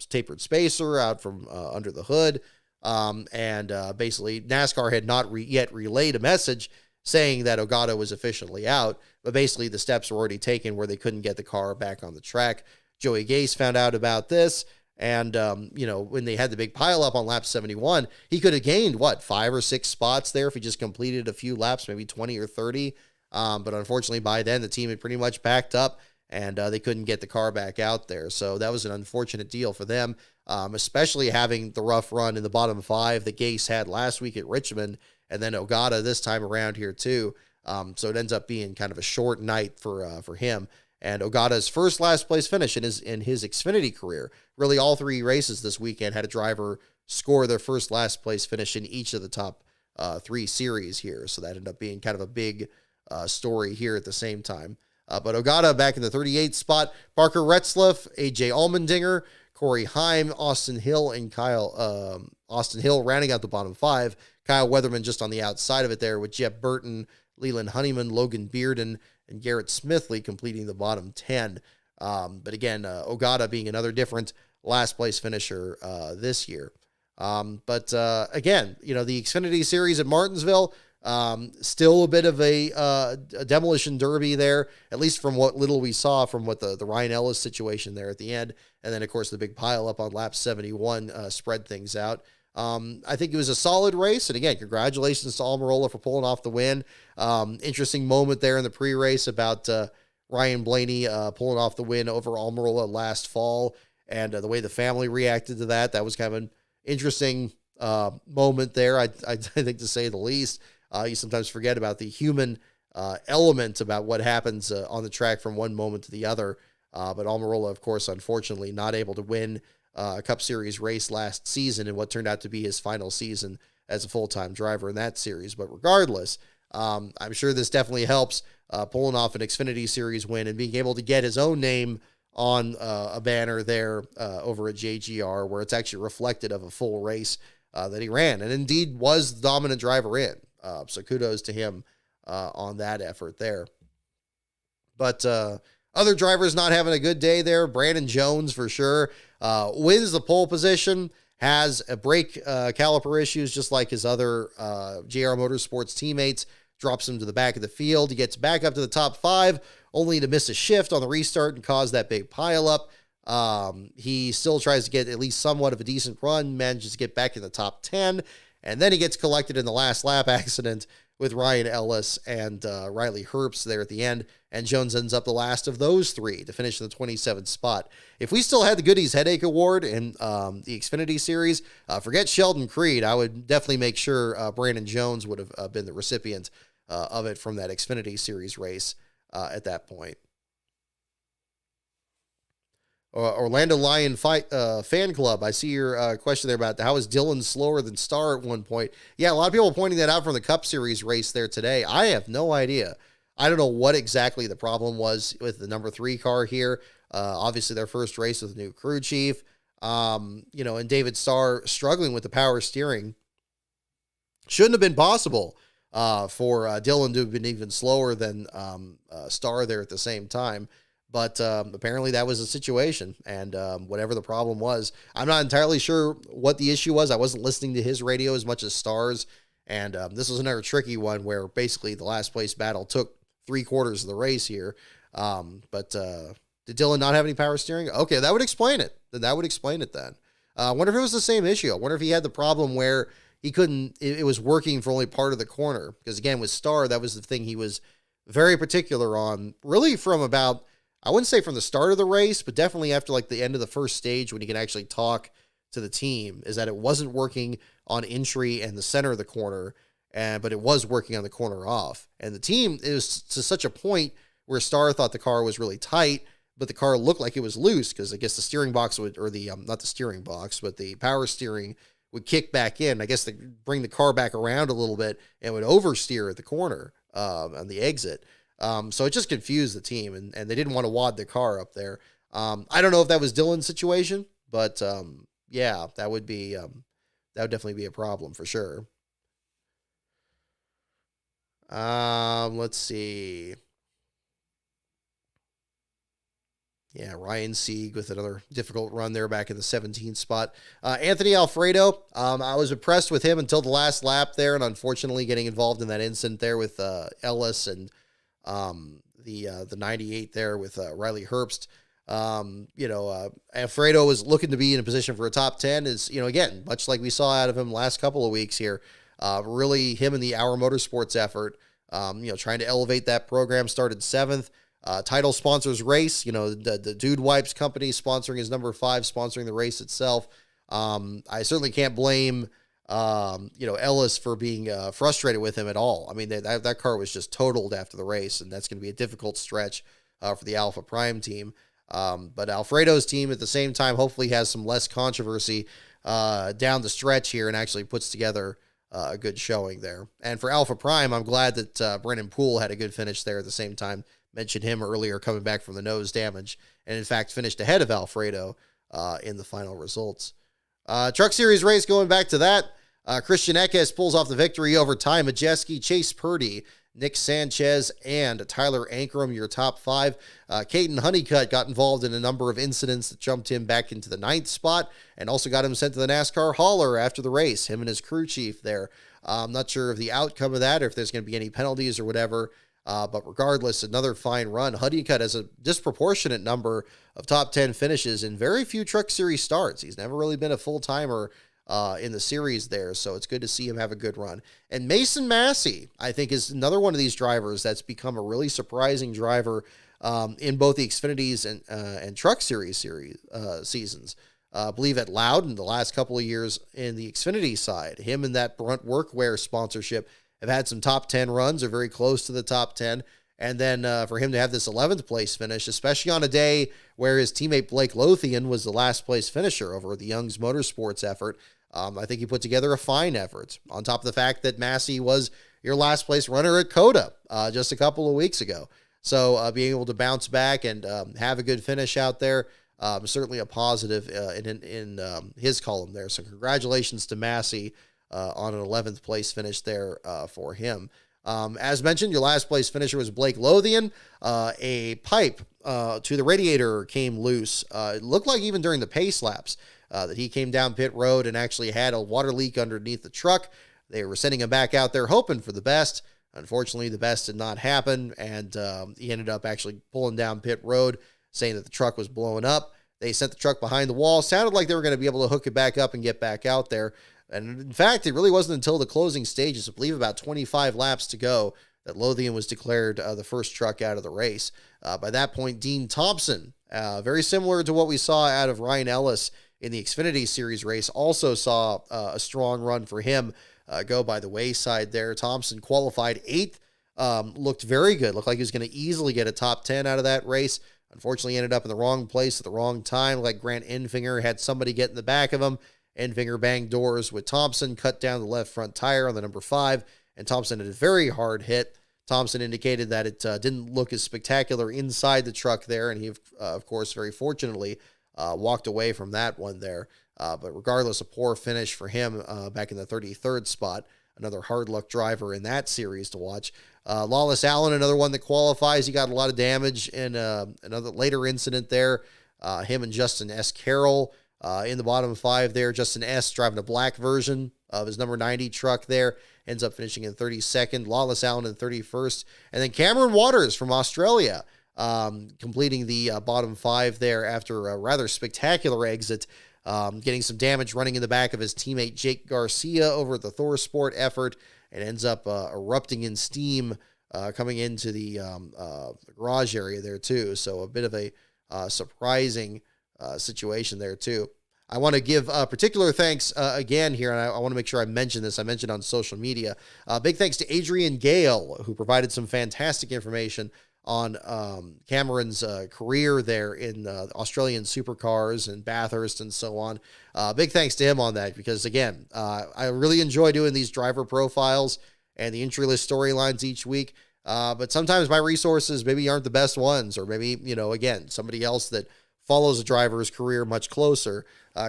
tapered spacer out from under the hood. And basically NASCAR had not yet relayed a message saying that Ogata was officially out, but basically the steps were already taken where they couldn't get the car back on the track. Joey Gase found out about this. And, when they had the big pileup on lap 71, he could have gained, 5 or 6 spots there if he just completed a few laps, maybe 20 or 30. But unfortunately, by then, the team had pretty much backed up, and they couldn't get the car back out there. So that was an unfortunate deal for them, especially having the rough run in the bottom 5 that Gase had last week at Richmond, and then Ogata this time around here too. So it ends up being kind of a short night for him. And Ogata's first last place finish in his Xfinity career. Really, all 3 races this weekend had a driver score their first last place finish in each of the top 3 series here. So that ended up being kind of a big story here at the same time. But Ogata back in the 38th spot. Parker Retzlaff, AJ Allmendinger, Corey Heim, Austin Hill, and Austin Hill rounding out the bottom 5. Kyle Weatherman just on the outside of it there with Jeff Burton, Leland Honeyman, Logan Bearden, and Garrett Smithley completing the bottom 10. But again, Ogata being another different last place finisher this year. But again, the Xfinity Series at Martinsville, Still a bit of a demolition derby there, at least from what little we saw from what the Ryan Ellis situation there at the end. And then, of course, the big pile up on lap 71 spread things out. I think it was a solid race. And again, congratulations to Almirola for pulling off the win. Interesting moment there in the pre-race about Ryan Blaney pulling off the win over Almirola last fall. And the way the family reacted to that, that was kind of an interesting moment there, I think, to say the least. You sometimes forget about the human element about what happens on the track from one moment to the other. But Almirola, of course, unfortunately not able to win a Cup Series race last season in what turned out to be his final season as a full-time driver in that series. But regardless, I'm sure this definitely helps pulling off an Xfinity Series win and being able to get his own name on a banner there over at JGR, where it's actually reflected of a full race that he ran and indeed was the dominant driver in. So kudos to him on that effort there. But other drivers not having a good day there. Brandon Jones, for sure, wins the pole position, has a brake caliper issues just like his other JR Motorsports teammates, drops him to the back of the field. He gets back up to the top 5, only to miss a shift on the restart and cause that big pileup. He still tries to get at least somewhat of a decent run, manages to get back in the top 10, and then he gets collected in the last lap accident with Ryan Ellis and Riley Herbst there at the end, and Jones ends up the last of those 3 to finish in the 27th spot. If we still had the Goodies Headache Award in the Xfinity Series, forget Sheldon Creed, I would definitely make sure Brandon Jones would have been the recipient of it from that Xfinity Series race at that point. Orlando Lion fan club. I see your question there about how is Dylan slower than Starr at one point. Yeah, a lot of people pointing that out from the Cup Series race there today. I have no idea. I don't know what exactly the problem was with the number 3 car here. Obviously their first race with a new crew chief. And David Starr struggling with the power steering. Shouldn't have been possible for Dylan to have been even slower than Starr there at the same time. But apparently that was a situation, and whatever the problem was, I'm not entirely sure what the issue was. I wasn't listening to his radio as much as Starr's, and this was another tricky one where basically the last place battle took 3/4 of the race here. But did Dylan not have any power steering? Okay, that would explain it. That would explain it then. I wonder if it was the same issue. I wonder if he had the problem where he couldn't, it was working for only part of the corner. Because again, with Starr, that was the thing he was very particular on, really from about, I wouldn't say from the start of the race, but definitely after like the end of the first stage when he can actually talk to the team, is that it wasn't working on entry and the center of the corner, but it was working on the corner off. And the team, it was to such a point where Starr thought the car was really tight, but the car looked like it was loose because I guess the steering box would, or the, not the steering box, but the power steering would kick back in. I guess they bring the car back around a little bit and would oversteer at the corner on the exit. So it just confused the team, and they didn't want to wad the car up there. I don't know if that was Dylan's situation, but yeah, that would definitely be a problem for sure. Let's see. Yeah, Ryan Sieg with another difficult run there back in the 17th spot. Anthony Alfredo, I was impressed with him until the last lap there, and unfortunately getting involved in that incident there with Ellis and the 98 there with Riley Herbst. Alfredo was looking to be in a position for a top 10, is, again, much like we saw out of him last couple of weeks here, really him and the Our Motorsports effort, trying to elevate that program, started 7th. Title sponsors race, the Dude Wipes company sponsoring his number 5, sponsoring the race itself. I certainly can't blame, Ellis for being frustrated with him at all. I mean, that car was just totaled after the race, and that's going to be a difficult stretch for the Alpha Prime team. But Alfredo's team at the same time hopefully has some less controversy down the stretch here and actually puts together a good showing there. And for Alpha Prime, I'm glad that Brennan Poole had a good finish there at the same time. Mentioned him earlier coming back from the nose damage, and in fact finished ahead of Alfredo in the final results. Truck Series race, going back to that, Christian Eckes pulls off the victory over Ty Majeski, Chase Purdy, Nick Sanchez, and Tyler Ankrum, your top 5. Caden Honeycutt got involved in a number of incidents that jumped him back into the 9th spot and also got him sent to the NASCAR hauler after the race, him and his crew chief there. I'm not sure of the outcome of that, or if there's going to be any penalties or whatever. But regardless, another fine run. Honeycutt has a disproportionate number of top 10 finishes in very few Truck Series starts. He's never really been a full-timer in the series there, so it's good to see him have a good run. And Mason Massey, I think, is another one of these drivers that's become a really surprising driver in both the Xfinities and Truck Series seasons. I believe at Loudon the last couple of years in the Xfinity side, him and that Brunt Workwear sponsorship have had some top 10 runs, or very close to the top 10. And then for him to have this 11th place finish, especially on a day where his teammate Blake Lothian was the last place finisher over the Young's Motorsports effort, I think he put together a fine effort. On top of the fact that Massey was your last place runner at COTA just a couple of weeks ago. So being able to bounce back and have a good finish out there, certainly a positive in his column there. So congratulations to Massey on an 11th place finish there for him. As mentioned, your last place finisher was Blake Lothian. A pipe to the radiator came loose. It looked like even during the pace laps that he came down pit road and actually had a water leak underneath the truck. They were sending him back out there hoping for the best. Unfortunately, the best did not happen, and he ended up actually pulling down pit road, saying that the truck was blowing up. They sent the truck behind the wall. Sounded like they were going to be able to hook it back up and get back out there. And in fact, it really wasn't until the closing stages, I believe about 25 laps to go, that Lothian was declared the first truck out of the race. By that point, Dean Thompson, very similar to what we saw out of Ryan Ellis in the Xfinity Series race, also saw a strong run for him go by the wayside there. Thompson qualified 8th, looked very good, looked like he was going to easily get a top 10 out of that race. Unfortunately, ended up in the wrong place at the wrong time, like Grant Enfinger had somebody get in the back of him. Enfinger banged doors with Thompson, cut down the left front tire on the number 5, and Thompson had a very hard hit. Thompson indicated that it didn't look as spectacular inside the truck there, and he, of course, very fortunately walked away from that one there. But regardless, a poor finish for him back in the 33rd spot. Another hard luck driver in that series to watch. Lawless Allen, another one that qualifies. He got a lot of damage in another later incident there. Him and Justin S. Carroll in the bottom 5 there. Justin S. driving a black version of his number 90 truck there. Ends up finishing in 32nd. Lawless Allen in 31st. And then Cameron Waters from Australia completing the bottom 5 there after a rather spectacular exit. Getting some damage running in the back of his teammate Jake Garcia over at the Thor Sport effort, and ends up erupting in steam coming into the garage area there too. So a bit of a surprising situation there too. I want to give particular thanks again here, and I want to make sure I mention this. I mentioned on social media. Big thanks to Adrian Gale, who provided some fantastic information on Cameron's career there in Australian supercars and Bathurst and so on. Big thanks to him on that, because again, I really enjoy doing these driver profiles and the entry list storylines each week. But sometimes my resources maybe aren't the best ones, or maybe, again, somebody else that follows a driver's career much closer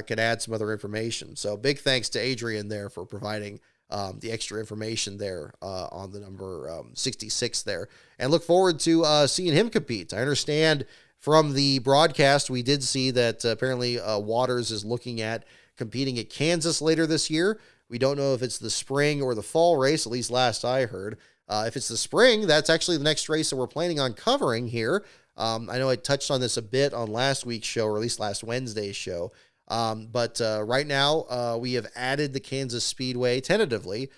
can add some other information. So big thanks to Adrian there for providing the extra information there on the number 66 there, and look forward to seeing him compete. I understand from the broadcast, we did see that apparently Waters is looking at competing at Kansas later this year. We don't know if it's the spring or the fall race, at least last I heard. If it's the spring, that's actually the next race that we're planning on covering here. I know I touched on this a bit on last week's show, or at least last Wednesday's show. But right now, we have added the Kansas Speedway tentatively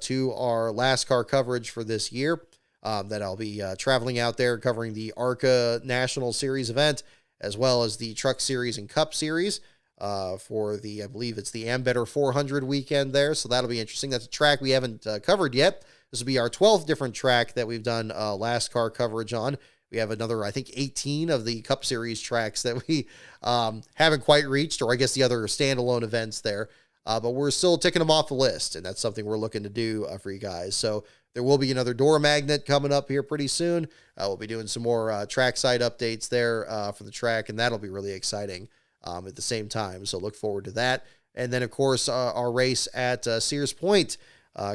to our last car coverage for this year. That I'll be traveling out there covering the ARCA National Series event, as well as the Truck Series and Cup Series for the, I believe it's the Ambetter 400 weekend there. So that'll be interesting. That's a track we haven't covered yet. This will be our 12th different track that we've done last car coverage on. We have another, I think, 18 of the Cup Series tracks that we haven't quite reached, or I guess the other standalone events there. But we're still ticking them off the list, and that's something we're looking to do for you guys. So there will be another door magnet coming up here pretty soon. We'll be doing some more trackside updates there for the track, and that'll be really exciting at the same time. So look forward to that. And then, of course, our race at Sears Point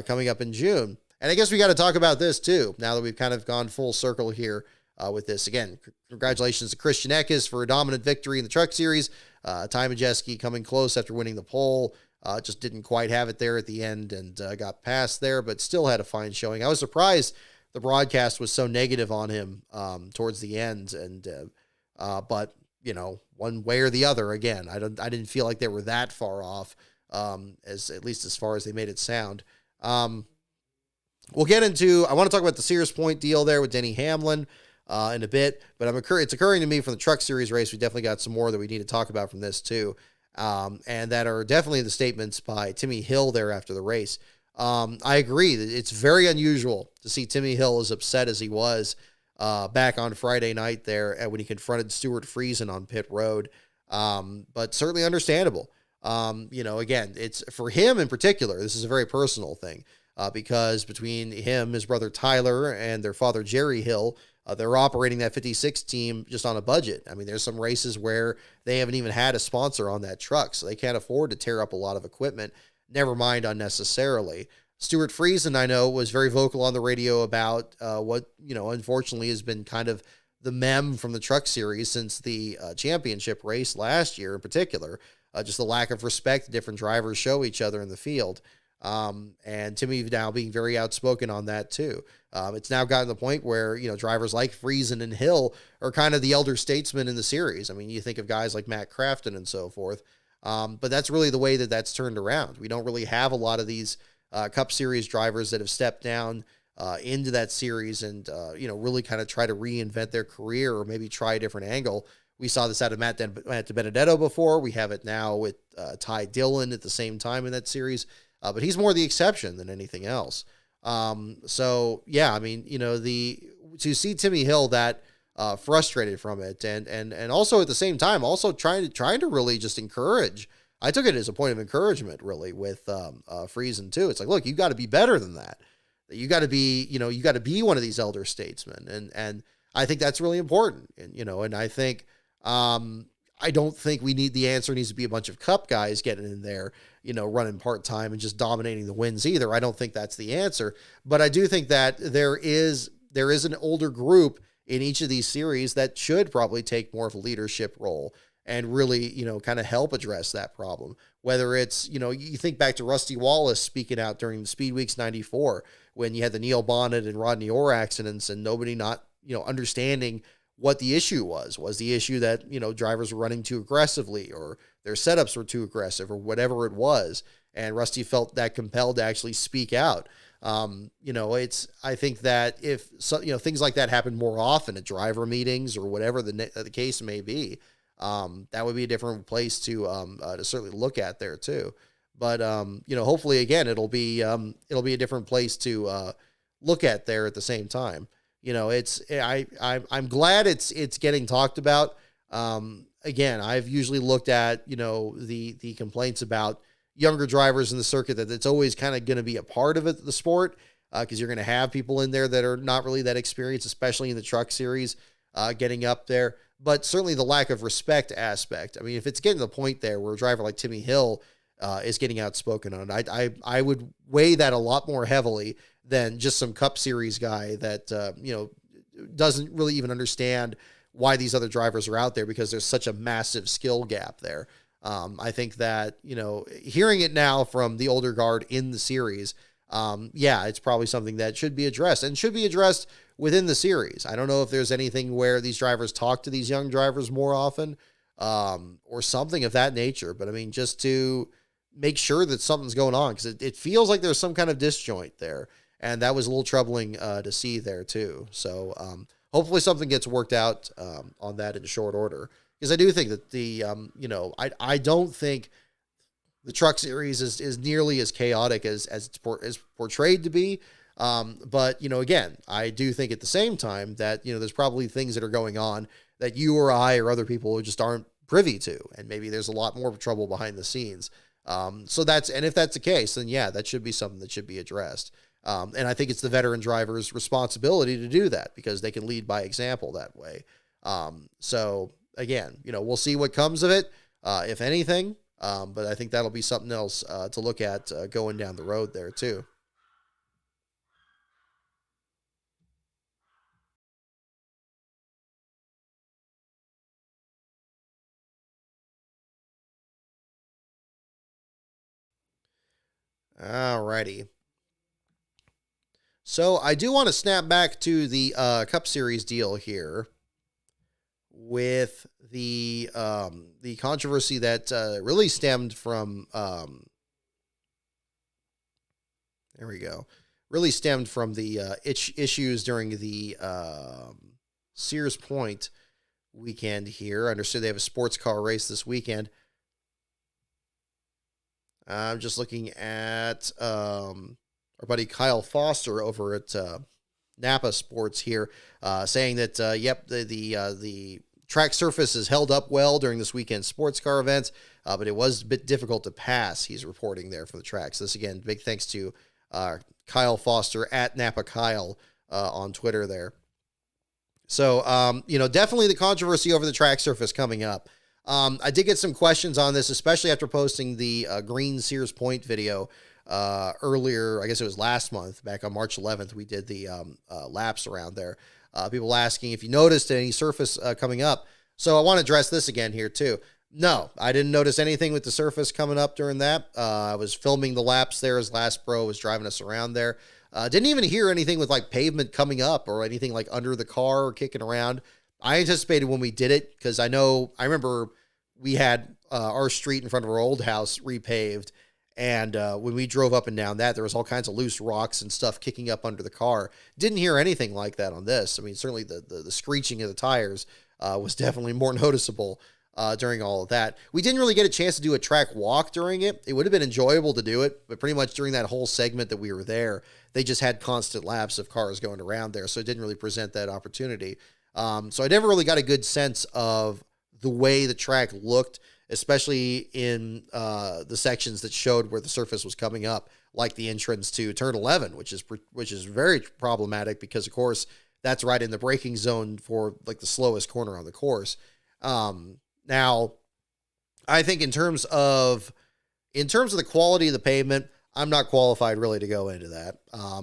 coming up in June. And I guess we got to talk about this, too, now that we've kind of gone full circle here with this. Again, congratulations to Christian Eckes for a dominant victory in the Truck Series. Ty Majeski coming close after winning the pole. Just didn't quite have it there at the end and got past there, but still had a fine showing. I was surprised the broadcast was so negative on him towards the end, and but one way or the other, again, I didn't feel like they were that far off, as at least as far as they made it sound. We'll get into. I want to talk about the Sears Point deal there with Denny Hamlin in a bit, but it's occurring to me from the Truck Series race. We definitely got some more that we need to talk about from this too, and that are definitely the statements by Timmy Hill there after the race. I agree that it's very unusual to see Timmy Hill as upset as he was back on Friday night there when he confronted Stuart Friesen on pit road, but certainly understandable. Again, it's for him in particular. This is a very personal thing. Because between him, his brother Tyler, and their father Jerry Hill, they're operating that 56 team just on a budget. I mean, there's some races where they haven't even had a sponsor on that truck, so they can't afford to tear up a lot of equipment, never mind unnecessarily. Stuart Friesen, I know, was very vocal on the radio about what, unfortunately has been kind of the meme from the Truck Series since the championship race last year in particular. Just the lack of respect different drivers show each other in the field. And Timmy now being very outspoken on that too. It's now gotten to the point where, drivers like Friesen and Hill are kind of the elder statesmen in the series. I mean, you think of guys like Matt Crafton and so forth. But that's really the way that that's turned around. We don't really have a lot of these Cup Series drivers that have stepped down into that series and, really kind of try to reinvent their career or maybe try a different angle. We saw this out of Matt DiBenedetto before. We have it now with Ty Dillon at the same time in that series. But he's more the exception than anything else. So yeah, I mean, to see Timmy Hill that frustrated from it, and also at the same time, also trying to really just encourage. I took it as a point of encouragement, really, with Friesen too. It's like, look, you got to be better than that. You got to be, you got to be one of these elder statesmen, and I think that's really important. And I think. I don't think the answer needs to be a bunch of Cup guys getting in there, running part-time and just dominating the wins either. I don't think that's the answer, but I do think that there is an older group in each of these series that should probably take more of a leadership role and really, kind of help address that problem. Whether it's, you think back to Rusty Wallace speaking out during the Speed Weeks 94, when you had the Neil Bonnet and Rodney Orr accidents and nobody not, understanding what the issue was the issue that, drivers were running too aggressively or their setups were too aggressive or whatever it was. And Rusty felt that compelled to actually speak out. I think that if things like that happen more often at driver meetings or whatever the case may be, that would be a different place to certainly look at there too. But, hopefully again, it'll be a different place to look at there at the same time. I'm glad it's getting talked about. Again, I've usually looked at, the complaints about younger drivers in the circuit that it's always kind of going to be a part of it, the sport, because you're going to have people in there that are not really that experienced, especially in the Truck Series, getting up there. But certainly the lack of respect aspect. I mean, if it's getting to the point there where a driver like Timmy Hill is getting outspoken on, I would weigh that a lot more heavily than just some Cup Series guy that, doesn't really even understand why these other drivers are out there because there's such a massive skill gap there. I think that, hearing it now from the older guard in the series, it's probably something that should be addressed and should be addressed within the series. I don't know if there's anything where these drivers talk to these young drivers more often, or something of that nature. But I mean, just to make sure that something's going on, because it feels like there's some kind of disjoint there. And that was a little troubling to see there too. So hopefully something gets worked out on that in short order. Because I do think that I don't think the Truck Series is nearly as chaotic as it's portrayed to be. But, again, I do think at the same time that, there's probably things that are going on that you or I or other people just aren't privy to. And maybe there's a lot more trouble behind the scenes. And if that's the case, then yeah, that should be something that should be addressed. And I think it's the veteran driver's responsibility to do that because they can lead by example that way. So again, we'll see what comes of it, if anything. But I think that'll be something else to look at going down the road there too. Alrighty. So I do want to snap back to the Cup Series deal here with the controversy that really stemmed from there we go, really stemmed from the issues during the Sears Point weekend here. I understood they have a sports car race this weekend. I'm just looking at our buddy Kyle Foster over at Napa Sports here, saying that yep, the track surface is held up well during this weekend's sports car events, but it was a bit difficult to pass. He's reporting there from the track. So this again, big thanks to Kyle Foster at Napa Kyle on Twitter there. So definitely the controversy over the track surface coming up. I did get some questions on this, especially after posting the Green Sears Point video earlier. I guess it was last month, back on March 11th. We did the laps around there. People asking if you noticed any surface coming up. So I want to address this again here too. No, I didn't notice anything with the surface coming up during that. I was filming the laps there as Last Pro was driving us around there. Didn't even hear anything with like pavement coming up or anything like under the car or kicking around. I anticipated when we did it because I remember we had our street in front of our old house repaved. And when we drove up and down that, there was all kinds of loose rocks and stuff kicking up under the car. Didn't hear anything like that on this. I mean, certainly the screeching of the tires was definitely more noticeable during all of that. We didn't really get a chance to do a track walk during it. It would have been enjoyable to do it, but pretty much during that whole segment that we were there, they just had constant laps of cars going around there, so it didn't really present that opportunity. So I never really got a good sense of the way the track looked, especially in the sections that showed where the surface was coming up, like the entrance to turn 11, which is very problematic because, of course, that's right in the braking zone for like the slowest corner on the course. Now, I think in terms of the quality of the pavement, I'm not qualified really to go into that.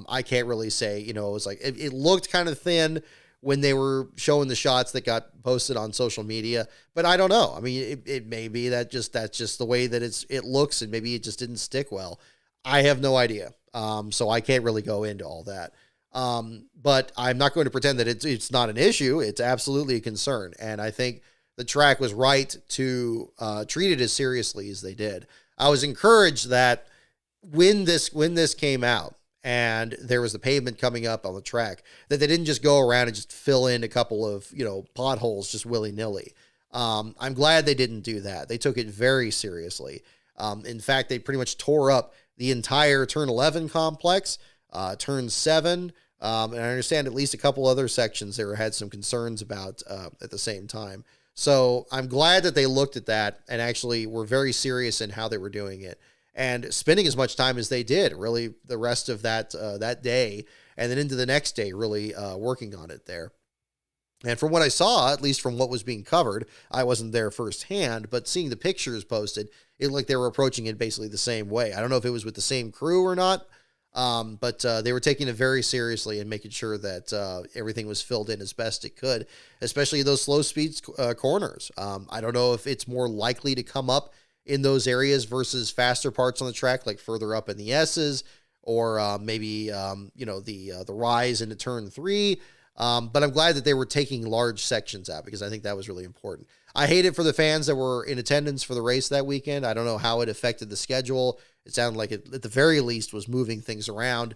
I can't really say, it was like it looked kind of thin when they were showing the shots that got posted on social media, but I don't know. I mean, it may be that's just the way that it looks, and maybe it just didn't stick well. I have no idea. So I can't really go into all that. But I'm not going to pretend that it's not an issue. It's absolutely a concern, and I think the track was right to treat it as seriously as they did. I was encouraged that when this came out, and there was the pavement coming up on the track, that they didn't just go around and just fill in a couple of, potholes just willy-nilly. I'm glad they didn't do that. They took it very seriously. In fact, they pretty much tore up the entire Turn 11 complex, Turn 7, and I understand at least a couple other sections there had some concerns about at the same time. So I'm glad that they looked at that and actually were very serious in how they were doing it, and spending as much time as they did, really, the rest of that day, and then into the next day, really working on it there. And from what I saw, at least from what was being covered, I wasn't there firsthand, but seeing the pictures posted, it looked like they were approaching it basically the same way. I don't know if it was with the same crew or not, but they were taking it very seriously and making sure that everything was filled in as best it could, especially those slow speed corners. I don't know if it's more likely to come up in those areas versus faster parts on the track, like further up in the S's, or maybe the rise into turn 3. But I'm glad that they were taking large sections out, because I think that was really important. I hate it for the fans that were in attendance for the race that weekend. I don't know how it affected the schedule. It sounded like it, at the very least, was moving things around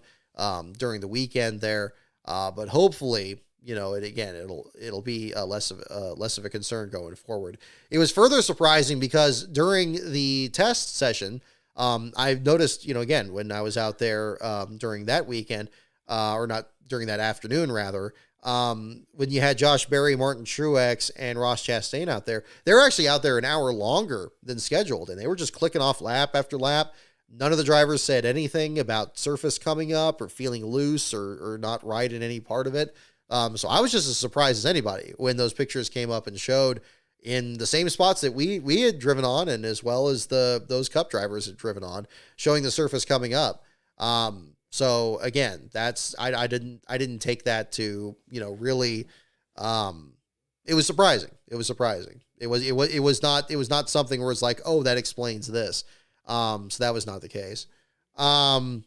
during the weekend there. But hopefully, it'll be less of a concern going forward. It was further surprising because during the test session, I've noticed, again, when I was out there during that weekend, or not during that afternoon rather, when you had Josh Berry, Martin Truex, and Ross Chastain out there, they were actually out there an hour longer than scheduled, and they were just clicking off lap after lap. None of the drivers said anything about surface coming up or feeling loose or not right in any part of it. So I was just as surprised as anybody when those pictures came up and showed in the same spots that we had driven on, and as well as those Cup drivers had driven on, showing the surface coming up. So again, I didn't take that to, really, it was surprising. It was surprising. It was not something where it's like, oh, that explains this. So that was not the case. Um,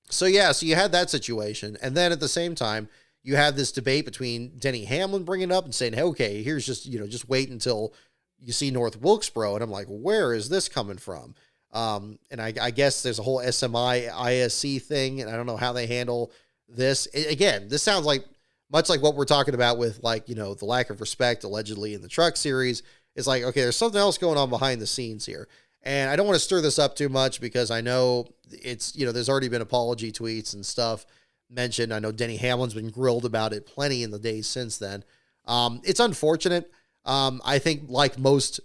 so yeah, so you had that situation, and then at the same time, you have this debate between Denny Hamlin bringing it up and saying, "Hey, okay, here's just just wait until you see North Wilkesboro," and I'm like, where is this coming from? And I guess there's a whole SMI ISC thing, and I don't know how they handle this. Again, this sounds like much like what we're talking about with like the lack of respect allegedly in the truck series. It's like, okay, there's something else going on behind the scenes here. And I don't want to stir this up too much because I know it's, there's already been apology tweets and stuff mentioned. I know Denny Hamlin's been grilled about it plenty in the days since then. It's unfortunate. I think like most,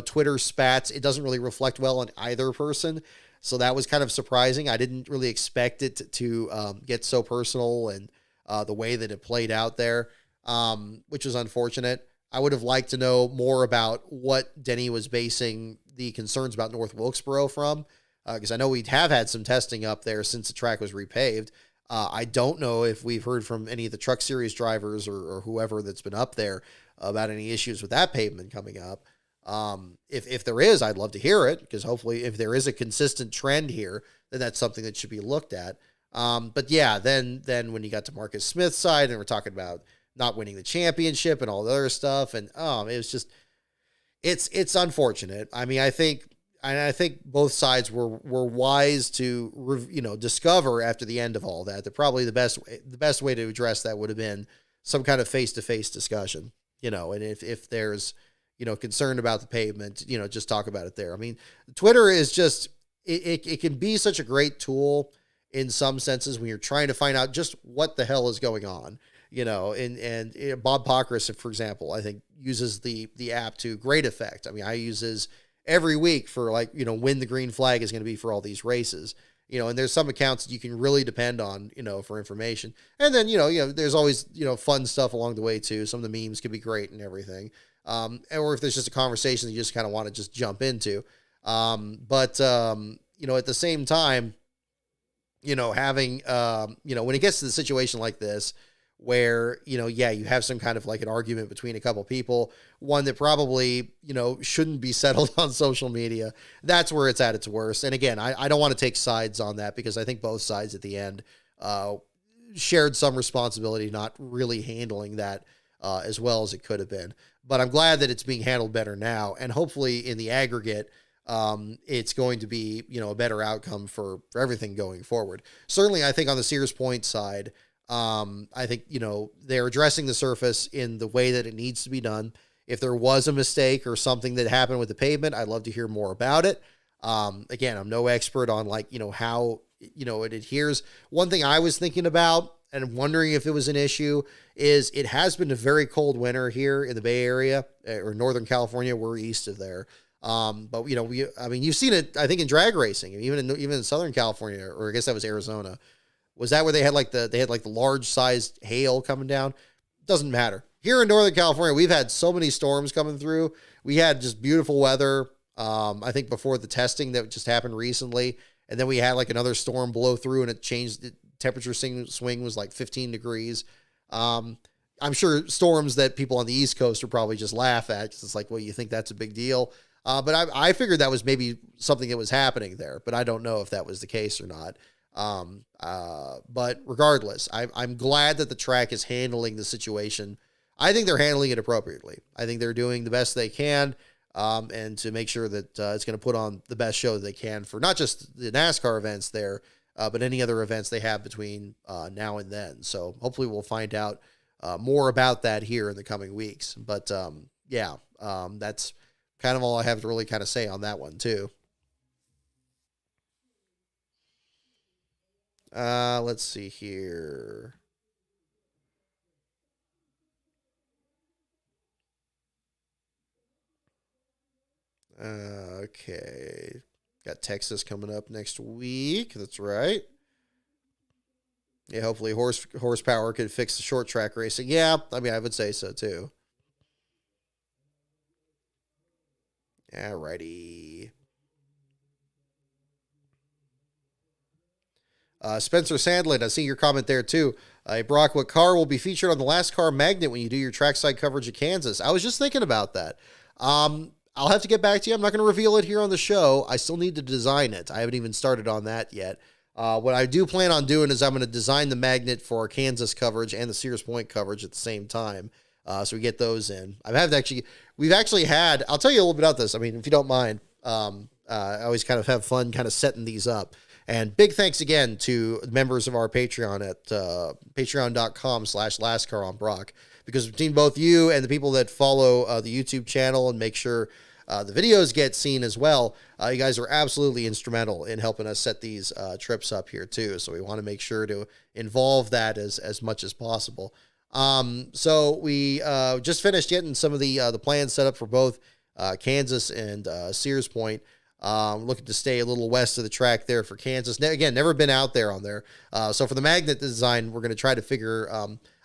Twitter spats, it doesn't really reflect well on either person. So that was kind of surprising. I didn't really expect it to get so personal and the way that it played out there, which was unfortunate. I would have liked to know more about what Denny was basing the concerns about North Wilkesboro from, because I know we have had some testing up there since the track was repaved. I don't know if we've heard from any of the truck series drivers or whoever that's been up there about any issues with that pavement coming up. If there is, I'd love to hear it, because hopefully if there is a consistent trend here, then that's something that should be looked at. But yeah, then when you got to Marcus Smith's side and we're talking about not winning the championship and all the other stuff, and it was just, it's unfortunate. I mean, I think both sides were wise to discover after the end of all that probably the best way to address that would have been some kind of face-to-face discussion, and if there's concern about the pavement, just talk about it there. I mean, Twitter is just it can be such a great tool in some senses when you're trying to find out just what the hell is going on. And Bob Pockrass, for example, I think uses the app to great effect. I mean, I use his every week for when the green flag is going to be for all these races, and there's some accounts that you can really depend on, for information. And then, there's always, fun stuff along the way too. Some of the memes can be great and everything. Or if there's just a conversation that you just kind of want to just jump into. But at the same time, having, when it gets to the situation like this, where, you have some kind of like an argument between a couple people, one that probably, shouldn't be settled on social media. That's where it's at its worst. And again, I don't want to take sides on that, because I think both sides at the end shared some responsibility, not really handling that as well as it could have been. But I'm glad that it's being handled better now. And hopefully in the aggregate, it's going to be, a better outcome for everything going forward. Certainly, I think on the Sears Point side, I think, they're addressing the surface in the way that it needs to be done. If there was a mistake or something that happened with the pavement, I'd love to hear more about it. Again, I'm no expert on how, it adheres. One thing I was thinking about and wondering if it was an issue is it has been a very cold winter here in the Bay Area or Northern California. We're east of there. But you've seen it, I think, in drag racing, even in Southern California, or I guess that was Arizona. Was that where they had the large sized hail coming down? Doesn't matter. Here in Northern California, we've had so many storms coming through. We had just beautiful weather. I think before the testing that just happened recently, and then we had another storm blow through and it changed. The temperature swing was 15 degrees. I'm sure storms that people on the East Coast would probably just laugh at, because it's well, you think that's a big deal. But I figured that was maybe something that was happening there, but I don't know if that was the case or not. But regardless, I'm glad that the track is handling the situation. I think they're handling it appropriately. I think they're doing the best they can, and to make sure that it's going to put on the best show that they can for not just the NASCAR events there, but any other events they have between now and then. So hopefully we'll find out more about that here in the coming weeks. But that's kind of all I have to really kind of say on that one too. Let's see here. Okay. Got Texas coming up next week. That's right. Yeah, hopefully horsepower could fix the short track racing. Yeah, I mean, I would say so too. Alrighty. Spencer Sandlin, I see your comment there too. Brock, what car will be featured on the last car magnet when you do your trackside coverage of Kansas? I was just thinking about that. I'll have to get back to you. I'm not going to reveal it here on the show. I still need to design it. I haven't even started on that yet. What I do plan on doing is I'm going to design the magnet for our Kansas coverage and the Sears Point coverage at the same time. So we get those in. We've actually had, I'll tell you a little bit about this. I mean, if you don't mind, I always kind of have fun kind of setting these up. And big thanks again to members of our Patreon at patreon.com/lastcaronbrock, because between both you and the people that follow the YouTube channel and make sure the videos get seen as well, you guys are absolutely instrumental in helping us set these trips up here too. So we want to make sure to involve that as much as possible. So we just finished getting some of the plans set up for both Kansas and Sears Point. Looking to stay a little west of the track there for Kansas. Again, never been out there on there. So for the magnet design, we're going to try to figure,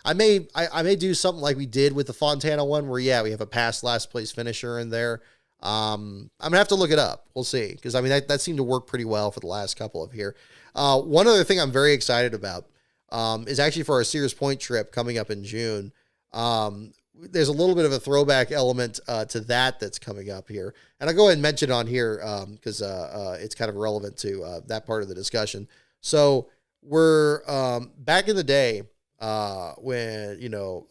I may do something like we did with the Fontana one where, we have a past last place finisher in there. I'm going to have to look it up. We'll see. Cause I mean, that seemed to work pretty well for the last couple of here. One other thing I'm very excited about, is actually for our Sears Point trip coming up in June. There's a little bit of a throwback element to that's coming up here. And I'll go ahead and mention it on here because it's kind of relevant to that part of the discussion. So we're back in the day when,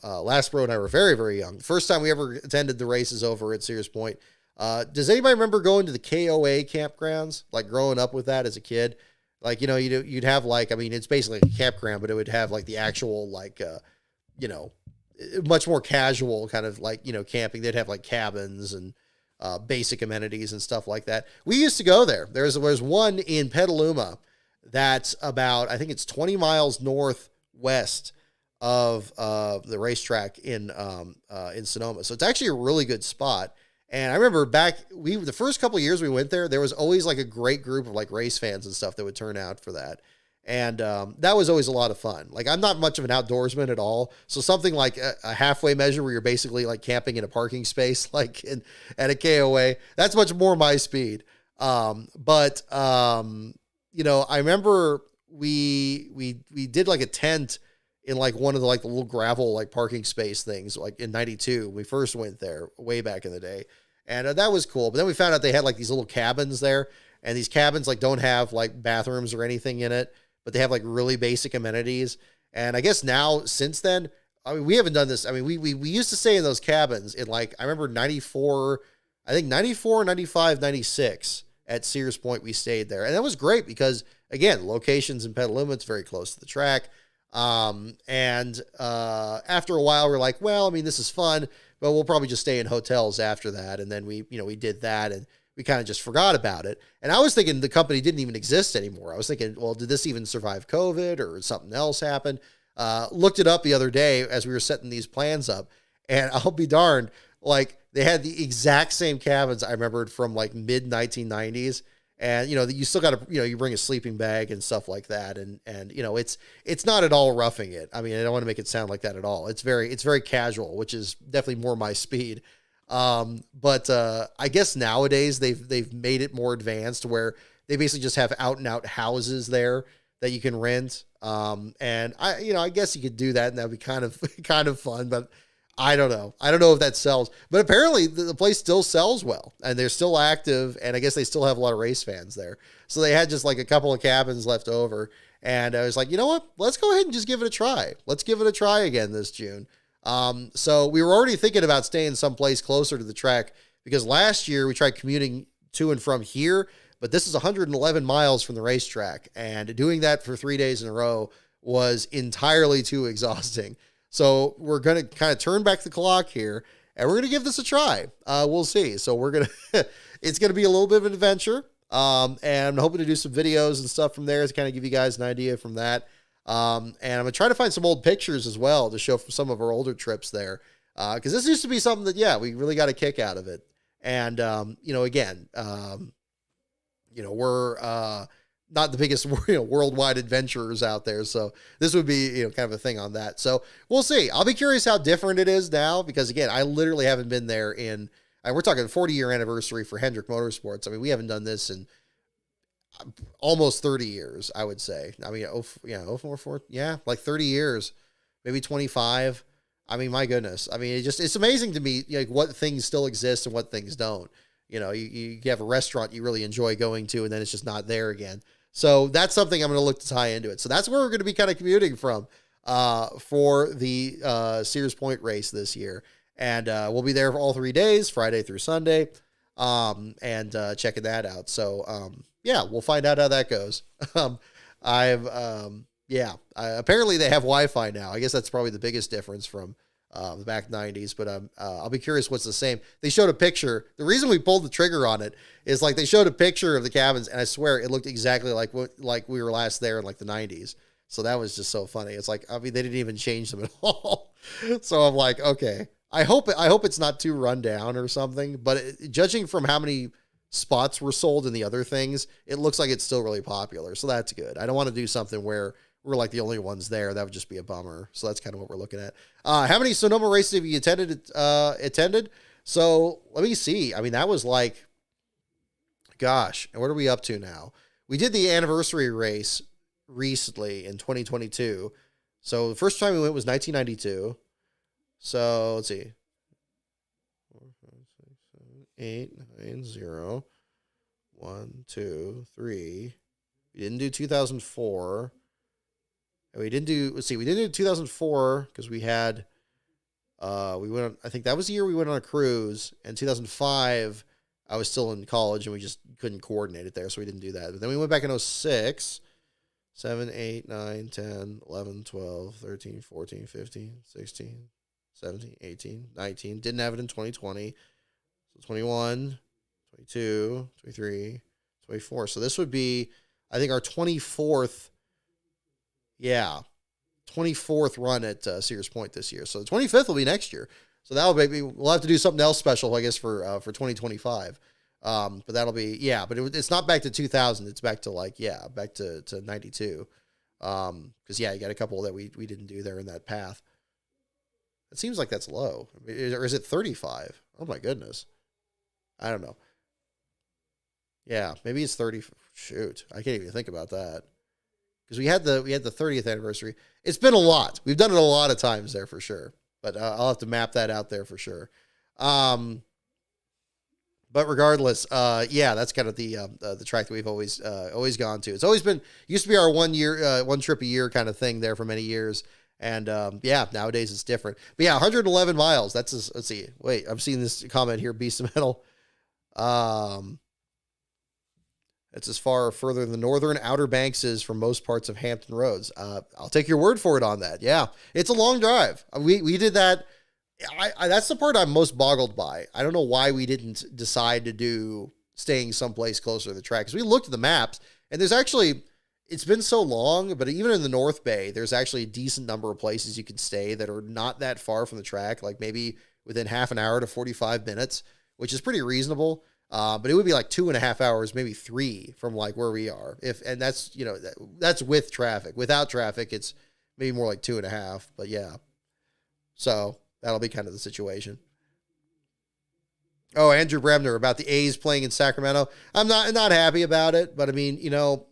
Last Bro and I were very, very young. The first time we ever attended the races over at Sears Point. Does anybody remember going to the KOA campgrounds, like growing up with that as a kid? Like, you'd have it's basically a campground, but it would have like the actual, much more casual kind of camping. They'd have like cabins and basic amenities and stuff like that. We used to go there. There's one in Petaluma that's about, I think it's 20 miles northwest of the racetrack in Sonoma. So it's actually a really good spot. And I remember the first couple of years we went there was always like a great group of like race fans and stuff that would turn out for that. And that was always a lot of fun. Like, I'm not much of an outdoorsman at all. So something like a halfway measure where you're basically like camping in a parking space, like at a KOA, that's much more my speed. But I remember we did like a tent in like one of the little gravel, like parking space things, like in 92, we first went there way back in the day. And that was cool. But then we found out they had like these little cabins there, and these cabins like don't have like bathrooms or anything in it, but they have like really basic amenities. And I guess now since then, I mean, we haven't done this. I mean, we used to stay in those cabins in I remember 94, 95, 96 at Sears Point. We stayed there. And that was great because again, locations in Petaluma, it's very close to the track. After a while we're like, well, I mean, this is fun, but we'll probably just stay in hotels after that. And then we did that and we kind of just forgot about it. And I was thinking the company didn't even exist anymore. I was thinking, well, did this even survive COVID or something else happen? Looked it up the other day as we were setting these plans up, and I'll be darned, like they had the exact same cabins I remembered from like mid 1990s. And, you still got to, you bring a sleeping bag and stuff like that. And, it's not at all roughing it. I mean, I don't want to make it sound like that at all. It's very casual, which is definitely more my speed. But I guess nowadays they've made it more advanced where they basically just have out and out houses there that you can rent. And I guess you could do that and that'd be kind of fun, but I don't know. I don't know if that sells, but apparently the place still sells well and they're still active. And I guess they still have a lot of race fans there. So they had just like a couple of cabins left over. And I was like, you know what, let's go ahead and just give it a try. Let's give it a try again this June. So we were already thinking about staying someplace closer to the track because last year we tried commuting to and from here, but this is 111 miles from the racetrack, and doing that for 3 days in a row was entirely too exhausting. So we're going to kind of turn back the clock here and we're going to give this a try. We'll see. So it's going to be a little bit of an adventure. And I'm hoping to do some videos and stuff from there to kind of give you guys an idea from that. And I'm gonna try to find some old pictures as well to show from some of our older trips there. Cause this used to be something that, we really got a kick out of it. And, we're, not the biggest, worldwide adventurers out there. So this would be, kind of a thing on that. So we'll see. I'll be curious how different it is now, because again, I literally haven't been there in, we're talking 40-year anniversary for Hendrick Motorsports. I mean, we haven't done this in almost 30 years, I would say. I mean, like 30 years, maybe 25. I mean, my goodness. I mean, it's amazing to me, like what things still exist and what things don't. you have a restaurant you really enjoy going to, and then it's just not there again. So that's something I'm going to look to tie into it. So that's where we're going to be kind of commuting from for the Sears Point race this year. And we'll be there for all 3 days, Friday through Sunday, and checking that out. So, yeah, we'll find out how that goes. Apparently they have Wi-Fi now. I guess that's probably the biggest difference from the back 90s, but I'll be curious what's the same. They showed a picture. The reason we pulled the trigger on it is like they showed a picture of the cabins, and I swear it looked exactly like we were last there in like the 90s. So that was just so funny. It's like, I mean, they didn't even change them at all. So I'm like, okay, I hope it's not too run down or something, but judging from how many spots were sold in the other things, it looks like it's still really popular. So that's good. I don't want to do something where we're like the only ones there. That would just be a bummer. So that's kind of what we're looking at. How many Sonoma races have you attended? So let me see. I mean, that was like, gosh, and what are we up to now? We did the anniversary race recently in 2022. So the first time we went was 1992. So let's see. 4, 5, 6, 7, 8, 9, 0. 1, 2, 3. We didn't do 2004. And we didn't do 2004 because we had, we went on, I think that was the year we went on a cruise. And 2005, I was still in college and we just couldn't coordinate it there. So we didn't do that. But then we went back in 06, 7, 8, 9, 10, 11, 12, 13, 14, 15, 16, 17, 18, 19. Didn't have it in 2020. So 21, 22, 23, 24. So this would be, I think, our 24th. Yeah, 24th run at Sears Point this year. So the 25th will be next year. So that'll maybe we'll have to do something else special, I guess, for 2025. But that'll be, yeah, but it's not back to 2000. It's back to back to 92. Because yeah, you got a couple that we didn't do there in that path. It seems like that's low. Or is it 35? Oh my goodness. I don't know. Yeah, maybe it's 30. Shoot, I can't even think about that. Because we had the 30th anniversary. It's been a lot. We've done it a lot of times there for sure. But I'll have to map that out there for sure. But regardless, yeah, that's kind of the track that we've always gone to. It's always been used to be our 1 year, one trip a year kind of thing there for many years. And yeah, nowadays it's different. But yeah, 111 miles. That's let's see. Wait, I'm seeing this comment here. Beast of Metal. It's as far further than the northern Outer Banks is from most parts of Hampton Roads. I'll take your word for it on that. Yeah, it's a long drive. We did that. That's the part I'm most boggled by. I don't know why we didn't decide to do staying someplace closer to the track. Because we looked at the maps, and there's actually, it's been so long, but even in the North Bay, there's actually a decent number of places you can stay that are not that far from the track, like maybe within half an hour to 45 minutes, which is pretty reasonable. But it would be like 2.5 hours, maybe 3 from like where we are. And that's, that's with traffic. Without traffic, it's maybe more like 2.5, but yeah. So that'll be kind of the situation. Oh, Andrew Bremner about the A's playing in Sacramento. I'm not happy about it, but I mean, I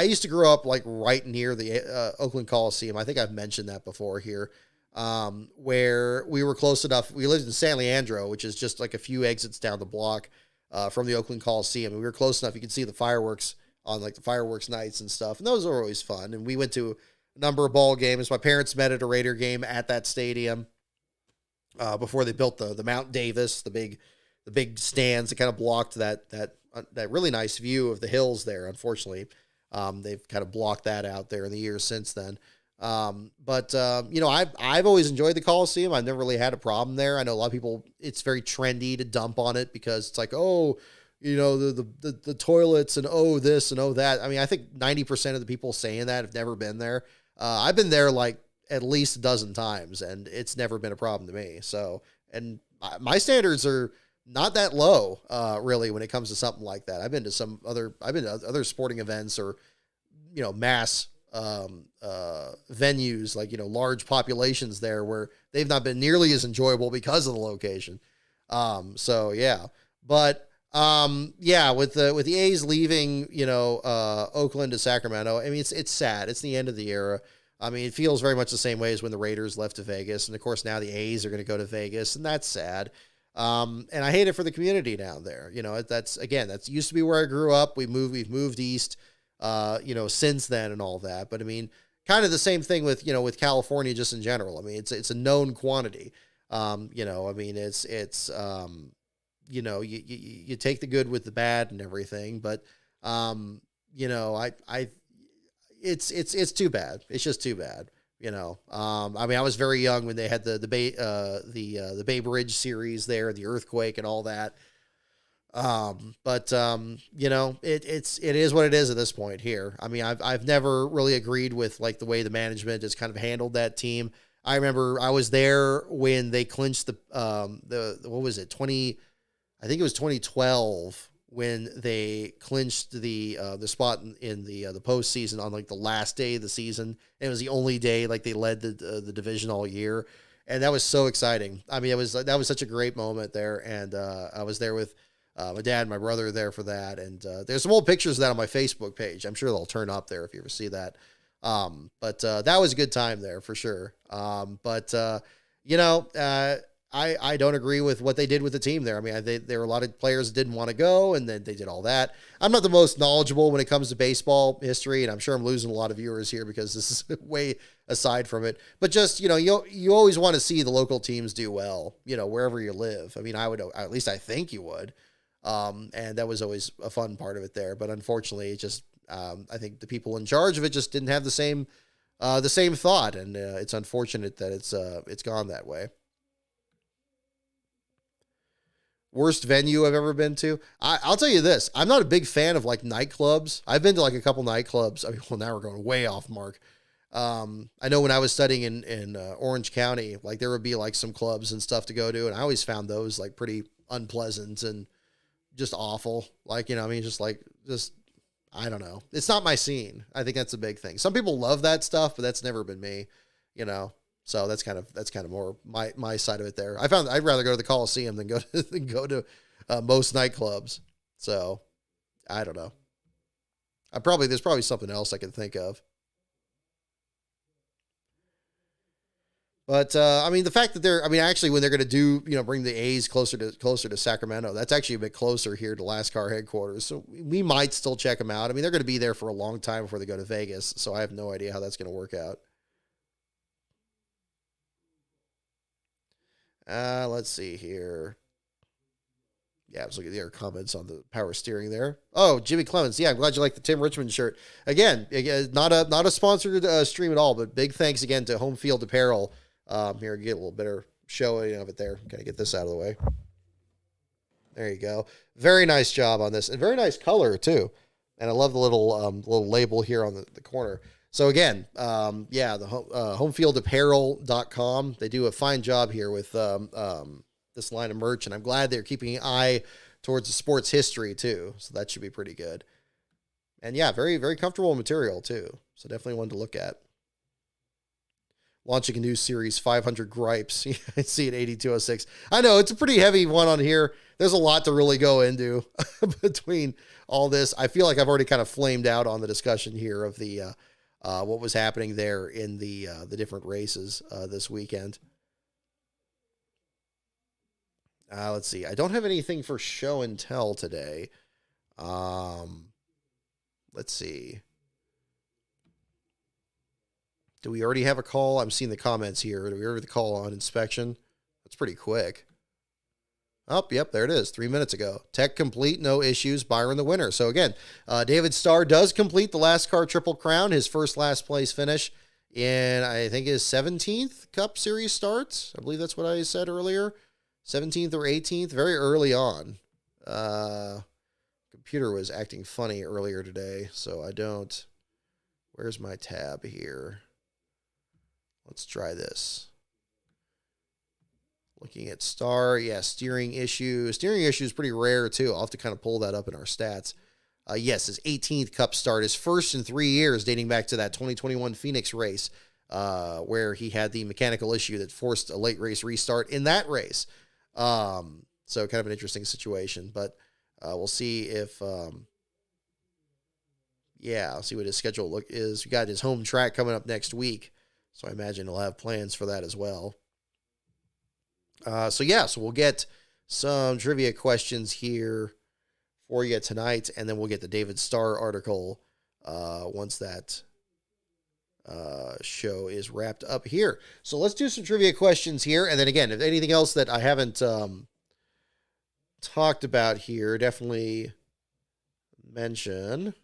used to grow up like right near the Oakland Coliseum. I think I've mentioned that before here. Where we were close enough. We lived in San Leandro, which is just like a few exits down the block from the Oakland Coliseum. And we were close enough. You could see the fireworks on like the fireworks nights and stuff. And those are always fun. And we went to a number of ball games. My parents met at a Raider game at that stadium before they built the Mount Davis, the big stands that kind of blocked that really nice view of the hills there. Unfortunately, they've kind of blocked that out there in the years since then. I've always enjoyed the Coliseum. I've never really had a problem there. I know a lot of people, it's very trendy to dump on it because it's like, oh, the toilets and oh, this and oh, that. I mean, I think 90% of the people saying that have never been there. I've been there like at least a dozen times and it's never been a problem to me. So, and my standards are not that low, really, when it comes to something like that. I've been to other sporting events or, mass venues, like, large populations there where they've not been nearly as enjoyable because of the location. So yeah, but, yeah, with the A's leaving, Oakland to Sacramento, I mean, it's sad. It's the end of the era. I mean, it feels very much the same way as when the Raiders left to Vegas. And of course, now the A's are going to go to Vegas, and that's sad. And I hate it for the community down there. That's used to be where I grew up. We've moved east, since then and all that. But I mean, kind of the same thing with California just in general. I mean, it's a known quantity. You take the good with the bad and everything, but, it's too bad. It's just too bad. I was very young when they had the Bay Bridge series there, the earthquake and all that. It is what it is at this point here. I mean, I've never really agreed with like the way the management has kind of handled that team. I remember I was there when they clinched what was it? I think it was 2012 when they clinched the spot in the postseason on like the last day of the season. And it was the only day like they led the division all year. And that was so exciting. I mean, that was such a great moment there. And I was there with my dad and my brother there for that. And there's some old pictures of that on my Facebook page. I'm sure they'll turn up there if you ever see that. But that was a good time there for sure. I don't agree with what they did with the team there. I mean, there were a lot of players that didn't want to go, and then they did all that. I'm not the most knowledgeable when it comes to baseball history, and I'm sure I'm losing a lot of viewers here because this is way aside from it. But just, you always want to see the local teams do well, wherever you live. I mean, at least I think you would. And that was always a fun part of it there. But unfortunately, it just, I think the people in charge of it just didn't have the same thought. And it's unfortunate that it's gone that way. Worst venue I've ever been to. I'll tell you this. I'm not a big fan of like nightclubs. I've been to like a couple nightclubs. I mean, well, now we're going way off mark. I know when I was studying in Orange County, like there would be like some clubs and stuff to go to. And I always found those like pretty unpleasant and just awful. Like, I mean, I don't know. It's not my scene. I think that's a big thing. Some people love that stuff, but that's never been me, So that's kind of more my side of it there. I found I'd rather go to the Coliseum than go to most nightclubs. So I don't know. There's probably something else I can think of. But I mean, the fact that actually when they're going to do, bring the A's closer to Sacramento, that's actually a bit closer here to LastCar headquarters. So we might still check them out. I mean, they're going to be there for a long time before they go to Vegas. So I have no idea how that's going to work out. Let's see here. Yeah, I was looking at their comments on the power steering there. Oh, Jimmy Clemens. Yeah, I'm glad you like the Tim Richmond shirt. Again, not a sponsored stream at all, but big thanks again to Home Field Apparel. Here, get a little better showing of it there. Gotta get this out of the way. There you go. Very nice job on this, and very nice color too. And I love the little label here on the corner. So again, the homefieldapparel.com. They do a fine job here with this line of merch, and I'm glad they're keeping an eye towards the sports history too. So that should be pretty good. And yeah, very, very comfortable material too. So definitely one to look at. Launching a new series, 500 Gripes. I see it, 8206. I know, it's a pretty heavy one on here. There's a lot to really go into between all this. I feel like I've already kind of flamed out on the discussion here of the what was happening there in the different races this weekend. Let's see. I don't have anything for show and tell today. Let's see. Do we already have a call? I'm seeing the comments here. Do we already have the call on inspection? That's pretty quick. Oh, yep, there it is. 3 minutes ago. Tech complete, no issues. Byron the winner. So again, David Starr does complete the LastCar Triple Crown, his first last place finish in, I think, his 17th Cup Series starts. I believe that's what I said earlier. 17th or 18th, very early on. Computer was acting funny earlier today, so I don't. Where's my tab here? Let's try this. Looking at Star, yeah, steering issue. Steering issue is pretty rare, too. I'll have to kind of pull that up in our stats. Yes, his 18th Cup start, his first in 3 years, dating back to that 2021 Phoenix race, where he had the mechanical issue that forced a late race restart in that race. So kind of an interesting situation, but we'll see if... yeah, I'll see what his schedule is. We got his home track coming up next week, so I imagine he'll have plans for that as well. So we'll get some trivia questions here for you tonight, and then we'll get the David Starr article once that show is wrapped up here. So let's do some trivia questions here, and then again, if anything else that I haven't talked about here, definitely mention.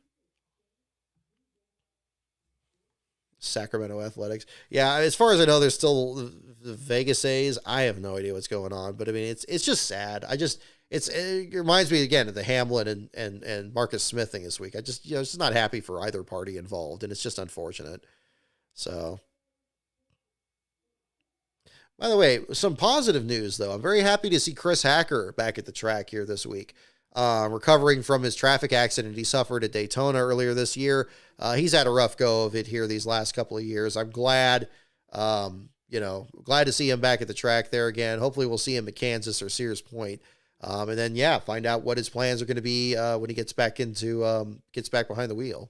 Sacramento Athletics. Yeah, as far as I know, there's still the Vegas A's. I have no idea what's going on, but I mean, it's just sad. It reminds me again of the Hamlin and Marcus Smith thing this week. I just, just not happy for either party involved, and it's just unfortunate. So, by the way, some positive news though. I'm very happy to see Chris Hacker back at the track here this week. Recovering from his traffic accident he suffered at Daytona earlier this year. He's had a rough go of it here these last couple of years. I'm glad, glad to see him back at the track there again. Hopefully we'll see him at Kansas or Sears Point. And then, find out what his plans are going to be when he gets back behind the wheel.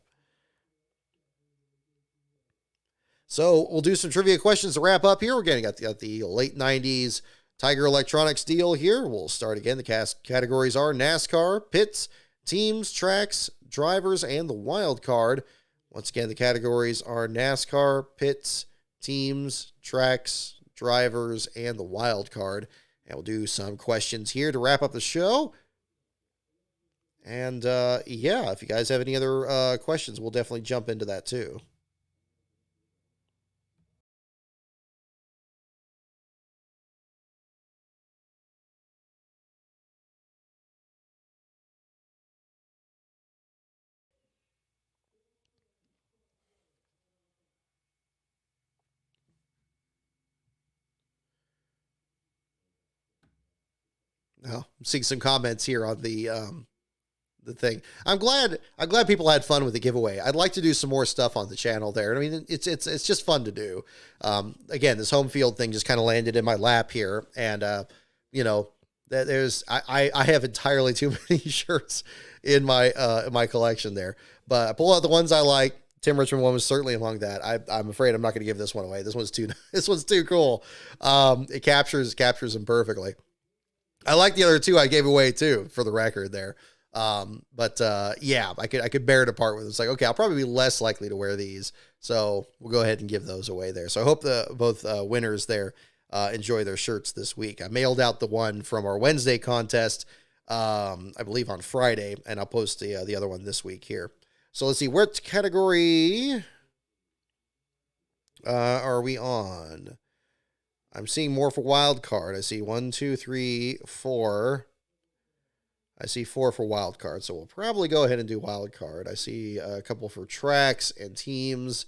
So we'll do some trivia questions to wrap up here. We're getting got the late 90s Tiger Electronics deal here. We'll start again. The categories are NASCAR, pits, teams, tracks, drivers, and the wild card. Once again, the categories are NASCAR, pits, teams, tracks, drivers, and the wild card. And we'll do some questions here to wrap up the show. And if you guys have any other questions, we'll definitely jump into that too. Well, I'm seeing some comments here on the thing. I'm glad people had fun with the giveaway. I'd like to do some more stuff on the channel there. I mean, it's just fun to do. Again, this home field thing just kind of landed in my lap here, and I have entirely too many shirts in my collection there. But I pull out the ones I like. Tim Richmond one was certainly among that. I'm afraid I'm not going to give this one away. This one's too cool. It captures them perfectly. I like the other two I gave away too, for the record there. I could bear to part with. It's like, okay, I'll probably be less likely to wear these. So we'll go ahead and give those away there. So I hope both winners there enjoy their shirts this week. I mailed out the one from our Wednesday contest, I believe on Friday, and I'll post the other one this week here. So let's see, what category are we on? I'm seeing more for wild card. I see 1, 2, 3, 4. I see 4 for wild card, so we'll probably go ahead and do wild card. I see a couple for tracks and teams.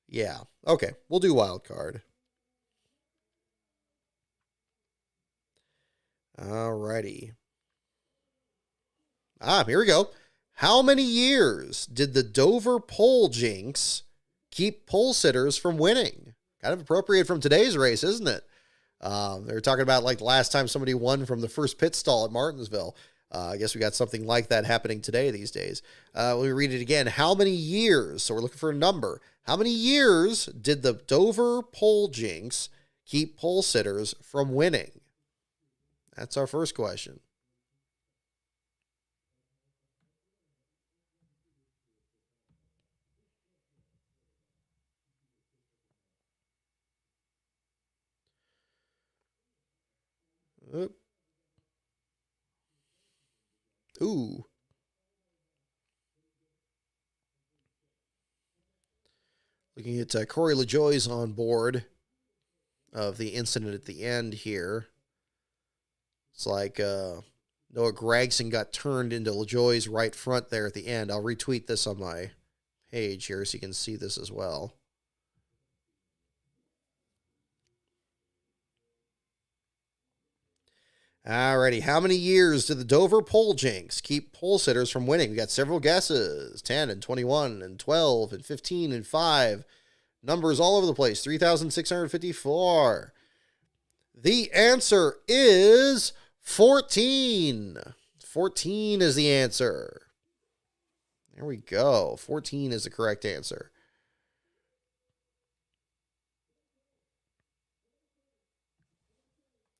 Yeah, okay, we'll do wild card. Alrighty. Here we go. How many years did the Dover pole jinx keep pole sitters from winning? Kind of appropriate from today's race, isn't it? They were talking about like the last time somebody won from the first pit stall at Martinsville. I guess we got something like that happening today these days. Let me read it again. How many years? So we're looking for a number. How many years did the Dover pole jinx keep pole sitters from winning? That's our first question. Ooh. Looking at Corey LaJoie's on board of the incident at the end here. It's like Noah Gragson got turned into LaJoie's right front there at the end. I'll retweet this on my page here so you can see this as well. Alrighty, how many years did the Dover pole jinx keep pole sitters from winning? We got several guesses, 10 and 21 and 12 and 15 and 5. Numbers all over the place, 3,654. The answer is 14. 14 is the answer. There we go. 14 is the correct answer.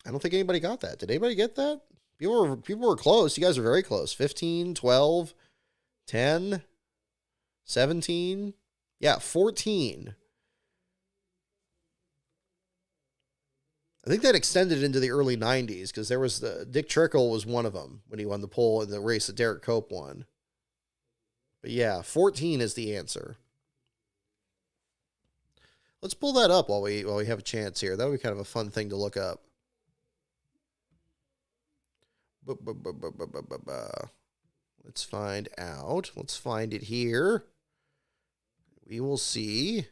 I don't think anybody got that. Did anybody get that? People were close. You guys are very close. 15, 12, 10, 17. Yeah, 14. I think that extended into the early 90s because there was Dick Trickle was one of them when he won the pole in the race that Derek Cope won. But yeah, 14 is the answer. Let's pull that up while we have a chance here. That would be kind of a fun thing to look up. Let's find out. Let's find it here. We will see.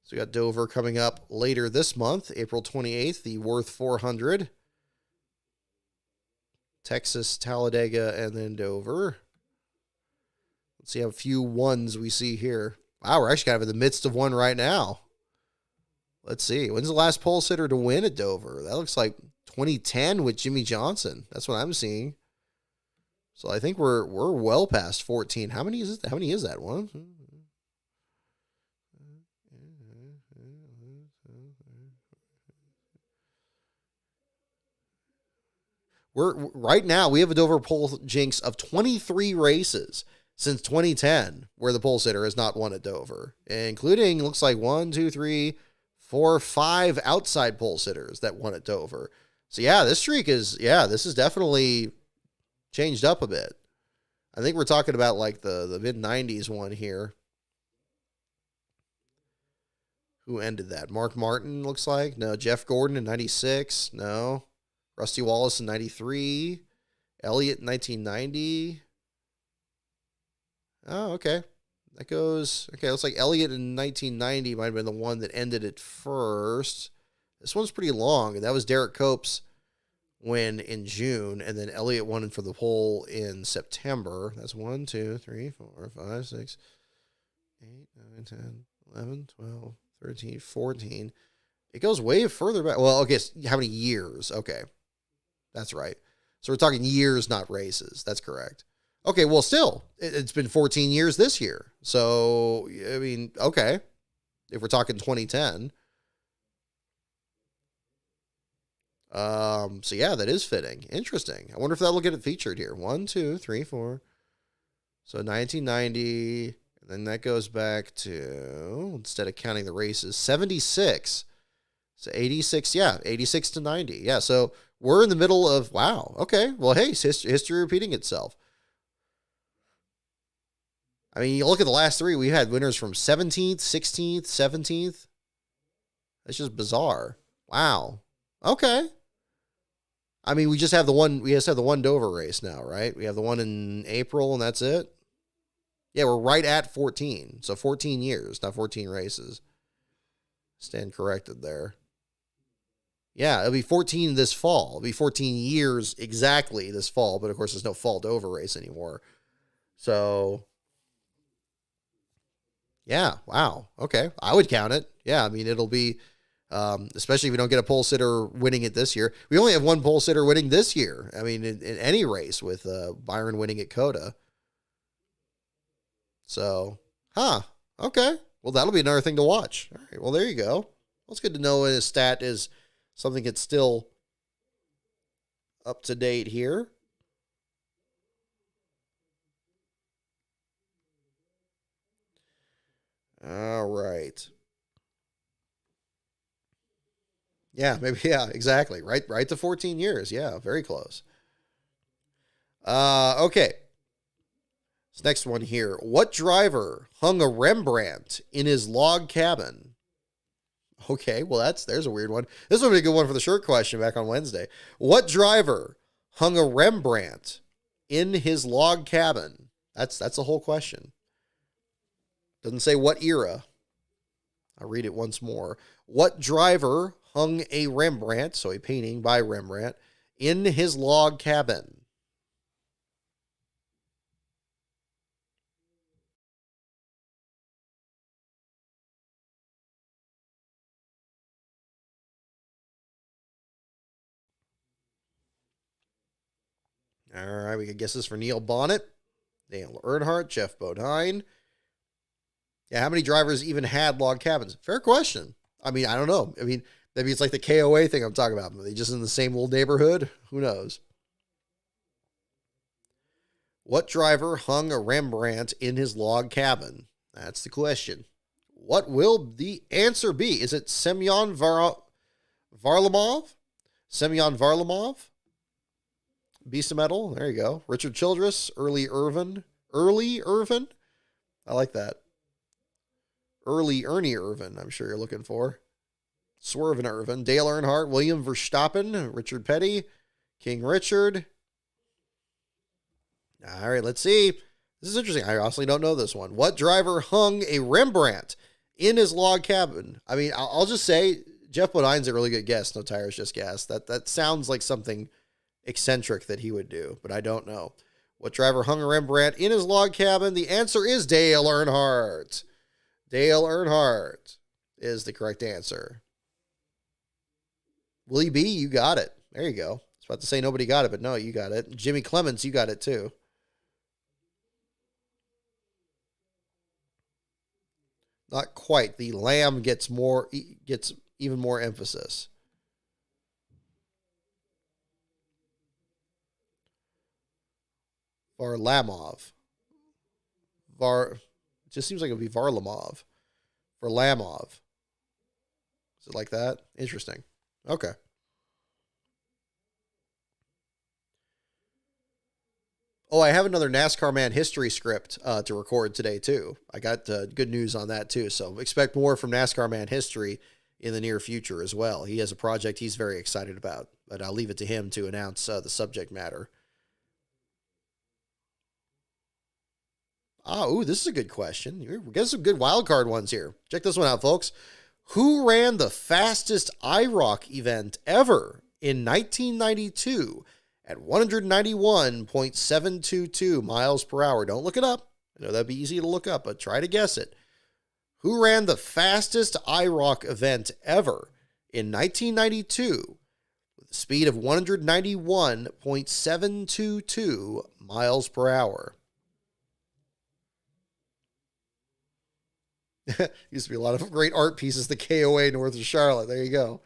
So we got Dover coming up later this month, April 28th, the Worth 400. Texas, Talladega, and then Dover. Let's see how few ones we see here. Wow, we're actually kind of in the midst of one right now. Let's see. When's the last pole sitter to win at Dover? That looks like 2010 with Jimmy Johnson. That's what I'm seeing. So I think we're well past 14. How many is it? How many is that one? We're right now we have a Dover pole jinx of 23 races since 2010 where the pole sitter has not won at Dover, including looks like 1, 2, 3, 4, 5 outside pole sitters that won at Dover. So yeah, this streak is this is definitely changed up a bit. I think we're talking about like the mid 90s one here. Who ended that? Mark Martin looks like. No, Jeff Gordon in 96. No. Rusty Wallace in 93. Elliott in 1990. Oh, okay. That goes, okay, looks like Elliott in 1990 might have been the one that ended it first. This one's pretty long, and that was Derek Cope's win in June, and then Elliott won for the pole in September. That's 1, 2, 3, 4, 5, 6, 8, 9, 10, 11, 12, 13, 14. It goes way further back. Well, okay, how many years? Okay. That's right. So we're talking years, not races. That's correct. Okay, well, still, it's been 14 years this year. So, I mean, okay. If we're talking 2010. So, yeah, that is fitting. Interesting. I wonder if that'll get it featured here. 1, 2, 3, 4. So, 1990. And then that goes back to, instead of counting the races, 76. So, 86. Yeah, 86 to 90. Yeah, so we're in the middle of, wow, okay. Well, hey, history repeating itself. I mean, you look at the last three, we had winners from 17th, 16th, 17th. That's just bizarre. Wow. Okay. I mean, we just have the one Dover race now, right? We have the one in April, and that's it. Yeah, we're right at 14. So 14 years, not 14 races. Stand corrected there. Yeah, it'll be 14 this fall. It'll be 14 years exactly this fall, but of course there's no fall Dover race anymore. So, yeah, wow. Okay, I would count it. Yeah, I mean, it'll be, especially if we don't get a pole sitter winning it this year. We only have one pole sitter winning this year. I mean, in any race with Byron winning at Coda. So, okay. Well, that'll be another thing to watch. All right, well, there you go. Well, it's good to know a stat is something that's still up to date here. All right. Yeah, maybe. Yeah, exactly. Right to 14 years. Yeah, very close. Okay. This next one here. What driver hung a Rembrandt in his log cabin? Okay, well, there's a weird one. This would be a good one for the shirt question back on Wednesday. What driver hung a Rembrandt in his log cabin? That's the whole question. Doesn't say what era. I'll read it once more. What driver hung a Rembrandt, so a painting by Rembrandt, in his log cabin? All right, we got guesses for Neil Bonnet. Dale Earnhardt, Jeff Bodine. Yeah, how many drivers even had log cabins? Fair question. I mean, I don't know. I mean, maybe it's like the KOA thing I'm talking about. Are they just in the same little neighborhood? Who knows? What driver hung a Rembrandt in his log cabin? That's the question. What will the answer be? Is it Semyon Varlamov? Semyon Varlamov? Beast of Metal. There you go. Richard Childress. Early Irvin. Early Irvin? I like that. Early Ernie Irvin, I'm sure you're looking for. Swervin Irvin. Dale Earnhardt. William Verstappen. Richard Petty. King Richard. All right, let's see. This is interesting. I honestly don't know this one. What driver hung a Rembrandt in his log cabin? I mean, I'll just say Jeff Bodine's a really good guess. No tires, just gas. That sounds like something eccentric that he would do, but I don't know. What driver hung a Rembrandt in his log cabin? The answer is Dale Earnhardt. Dale Earnhardt is the correct answer. Willie B, you got it. There you go. I was about to say nobody got it, but no, you got it. Jimmy Clements, you got it too. Not quite. The lamb gets even more emphasis. Varlamov. It just seems like it would be Varlamov. Varlamov. Is it like that? Interesting. Okay. Oh, I have another NASCAR Man history script to record today, too. I got good news on that, too. So expect more from NASCAR Man history in the near future as well. He has a project he's very excited about, but I'll leave it to him to announce the subject matter. This is a good question. We're getting some good wild card ones here. Check this one out, folks. Who ran the fastest IROC event ever in 1992 at 191.722 miles per hour? Don't look it up. I know that'd be easy to look up, but try to guess it. Who ran the fastest IROC event ever in 1992 with a speed of 191.722 miles per hour? Used to be a lot of great art pieces, the KOA north of Charlotte. There you go.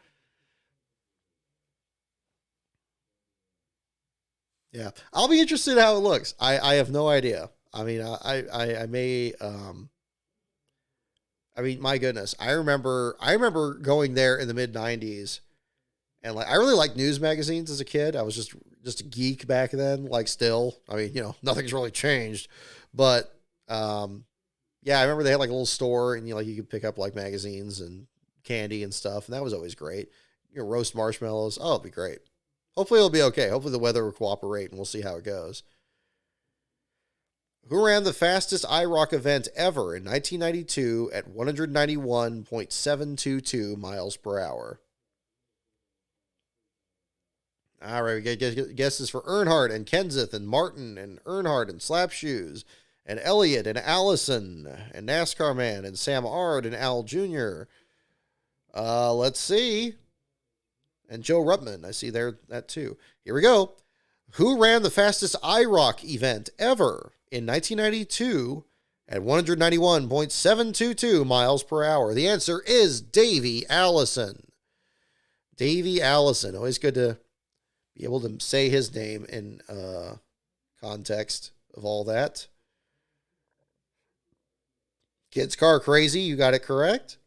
Yeah. I'll be interested in how it looks. I have no idea. I mean, I may, I mean, my goodness, I remember going there in the mid 90s, and like, I really liked news magazines as a kid. I was just a geek back then, like still, I mean, nothing's really changed, but, yeah, I remember they had like a little store, and you could pick up like magazines and candy and stuff, and that was always great. Roast marshmallows. Oh, it'd be great. Hopefully it'll be okay. Hopefully the weather will cooperate, and we'll see how it goes. Who ran the fastest IROC event ever in 1992 at 191.722 miles per hour? All right, we get guesses for Earnhardt and Kenseth and Martin and Earnhardt and Slapshoes and Elliott and Allison and NASCAR Man and Sam Ard and Al Jr. Let's see. And Joe Rutman, I see there that too. Here we go. Who ran the fastest IROC event ever in 1992 at 191.722 miles per hour? The answer is Davey Allison. Davey Allison. Always good to be able to say his name in context of all that. Kids Car Crazy, you got it correct.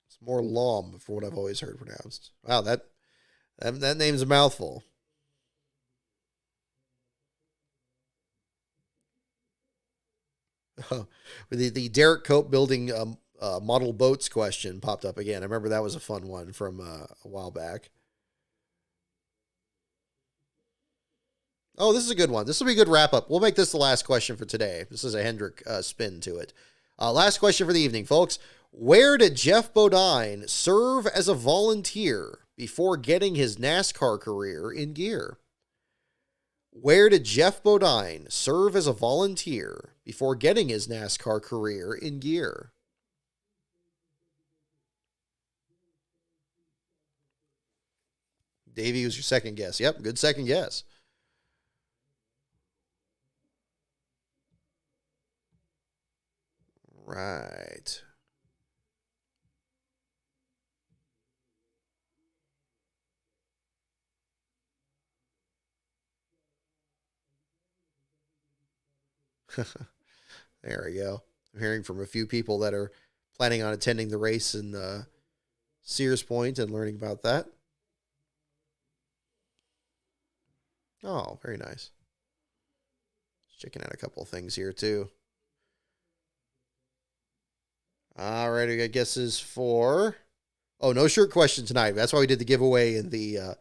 It's more Lom for what I've always heard pronounced. Wow, that name's a mouthful. The Derek Cope building model boats question popped up again. I remember that was a fun one from a while back. Oh, this is a good one. This will be a good wrap up. We'll make this the last question for today. This is a Hendrick spin to it. Last question for the evening, folks. Where did Jeff Bodine serve as a volunteer before getting his NASCAR career in gear? Where did Jeff Bodine serve as a volunteer before getting his NASCAR career in gear? Davey was your second guess. Yep, good second guess. right. There we go. I'm hearing from a few people that are planning on attending the race in Sears Point and learning about that. Oh, very nice. Checking out a couple of things here, too. All right, we got guesses for... Oh, no shirt question tonight. That's why we did the giveaway in the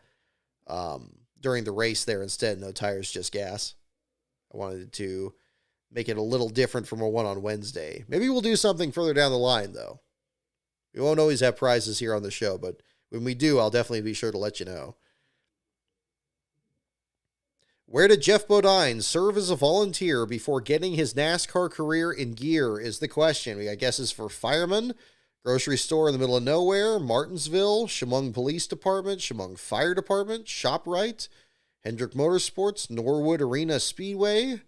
during the race there instead. No tires, just gas. I wanted to make it a little different from a one on Wednesday. Maybe we'll do something further down the line, though. We won't always have prizes here on the show, but when we do, I'll definitely be sure to let you know. Where did Jeff Bodine serve as a volunteer before getting his NASCAR career in gear is the question. We got guesses for fireman, grocery store in the middle of nowhere, Martinsville, Chemung Police Department, Chemung Fire Department, ShopRite, Hendrick Motorsports, Norwood Arena Speedway.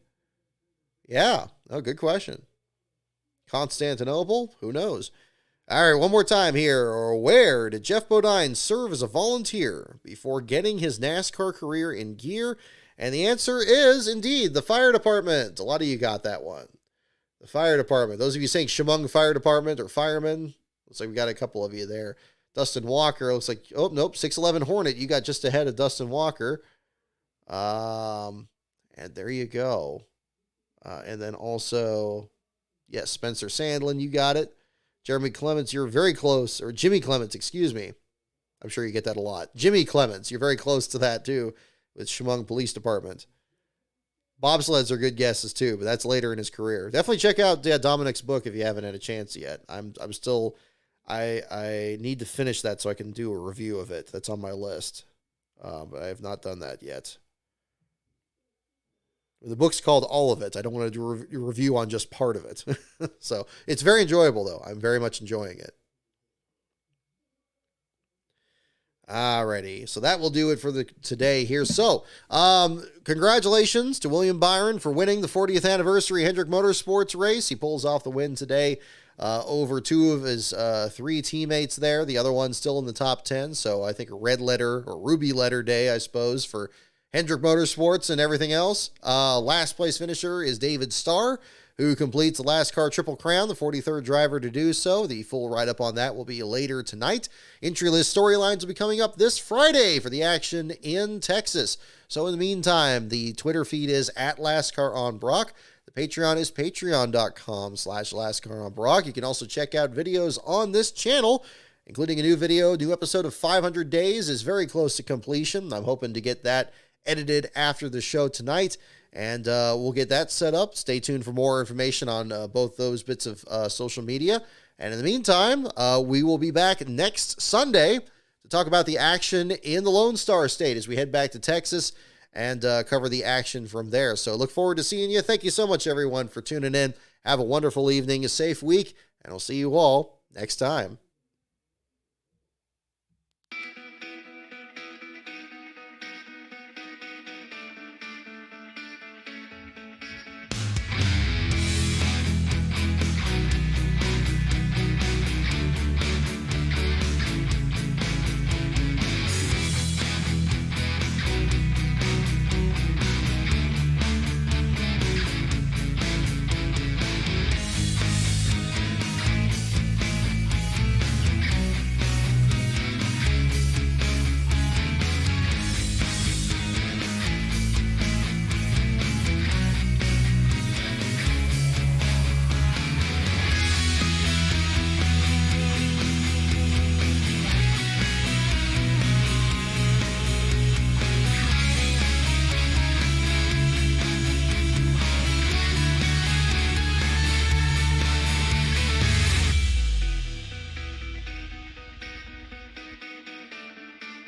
Yeah, good question. Constantinople, who knows? All right, one more time here. Where did Jeff Bodine serve as a volunteer before getting his NASCAR career in gear? And the answer is, indeed, the fire department. A lot of you got that one. The fire department. Those of you saying Chemung Fire Department or firemen, looks like we got a couple of you there. Dustin Walker, looks like, oh, nope, 611 Hornet. You got just ahead of Dustin Walker. And there you go. And then also, yes, Spencer Sandlin, you got it. Jeremy Clements, you're very close. Or Jimmy Clements, excuse me. I'm sure you get that a lot. Jimmy Clements, you're very close to that, too, with Chemung Police Department. Bobsleds are good guesses, too, but that's later in his career. Definitely check out Dominic's book if you haven't had a chance yet. I'm still... I need to finish that so I can do a review of it. That's on my list. But I have not done that yet. The book's called All of It. I don't want to do a review on just part of it. So it's very enjoyable, though. I'm very much enjoying it. Alrighty, so that will do it for today here. So, congratulations to William Byron for winning the 40th anniversary Hendrick Motorsports race. He pulls off the win today over two of his three teammates there. The other one still in the top 10, so I think a red letter or ruby letter day, I suppose, for Hendrick Motorsports and everything else. Last place finisher is David Starr, who completes the last car triple crown, the 43rd driver to do so. The full write-up on that will be later tonight. Entry list storylines will be coming up this Friday for the action in Texas. So in the meantime, the Twitter feed is @LastCarOnBrock. The Patreon is patreon.com/LastCarOnBrock. You can also check out videos on this channel, including a new video. New episode of 500 Days is very close to completion. I'm hoping to get that edited after the show tonight. And we'll get that set up. Stay tuned for more information on both those bits of social media. And in the meantime, we will be back next Sunday to talk about the action in the Lone Star State as we head back to Texas and cover the action from there. So look forward to seeing you. Thank you so much, everyone, for tuning in. Have a wonderful evening, a safe week, and I'll see you all next time.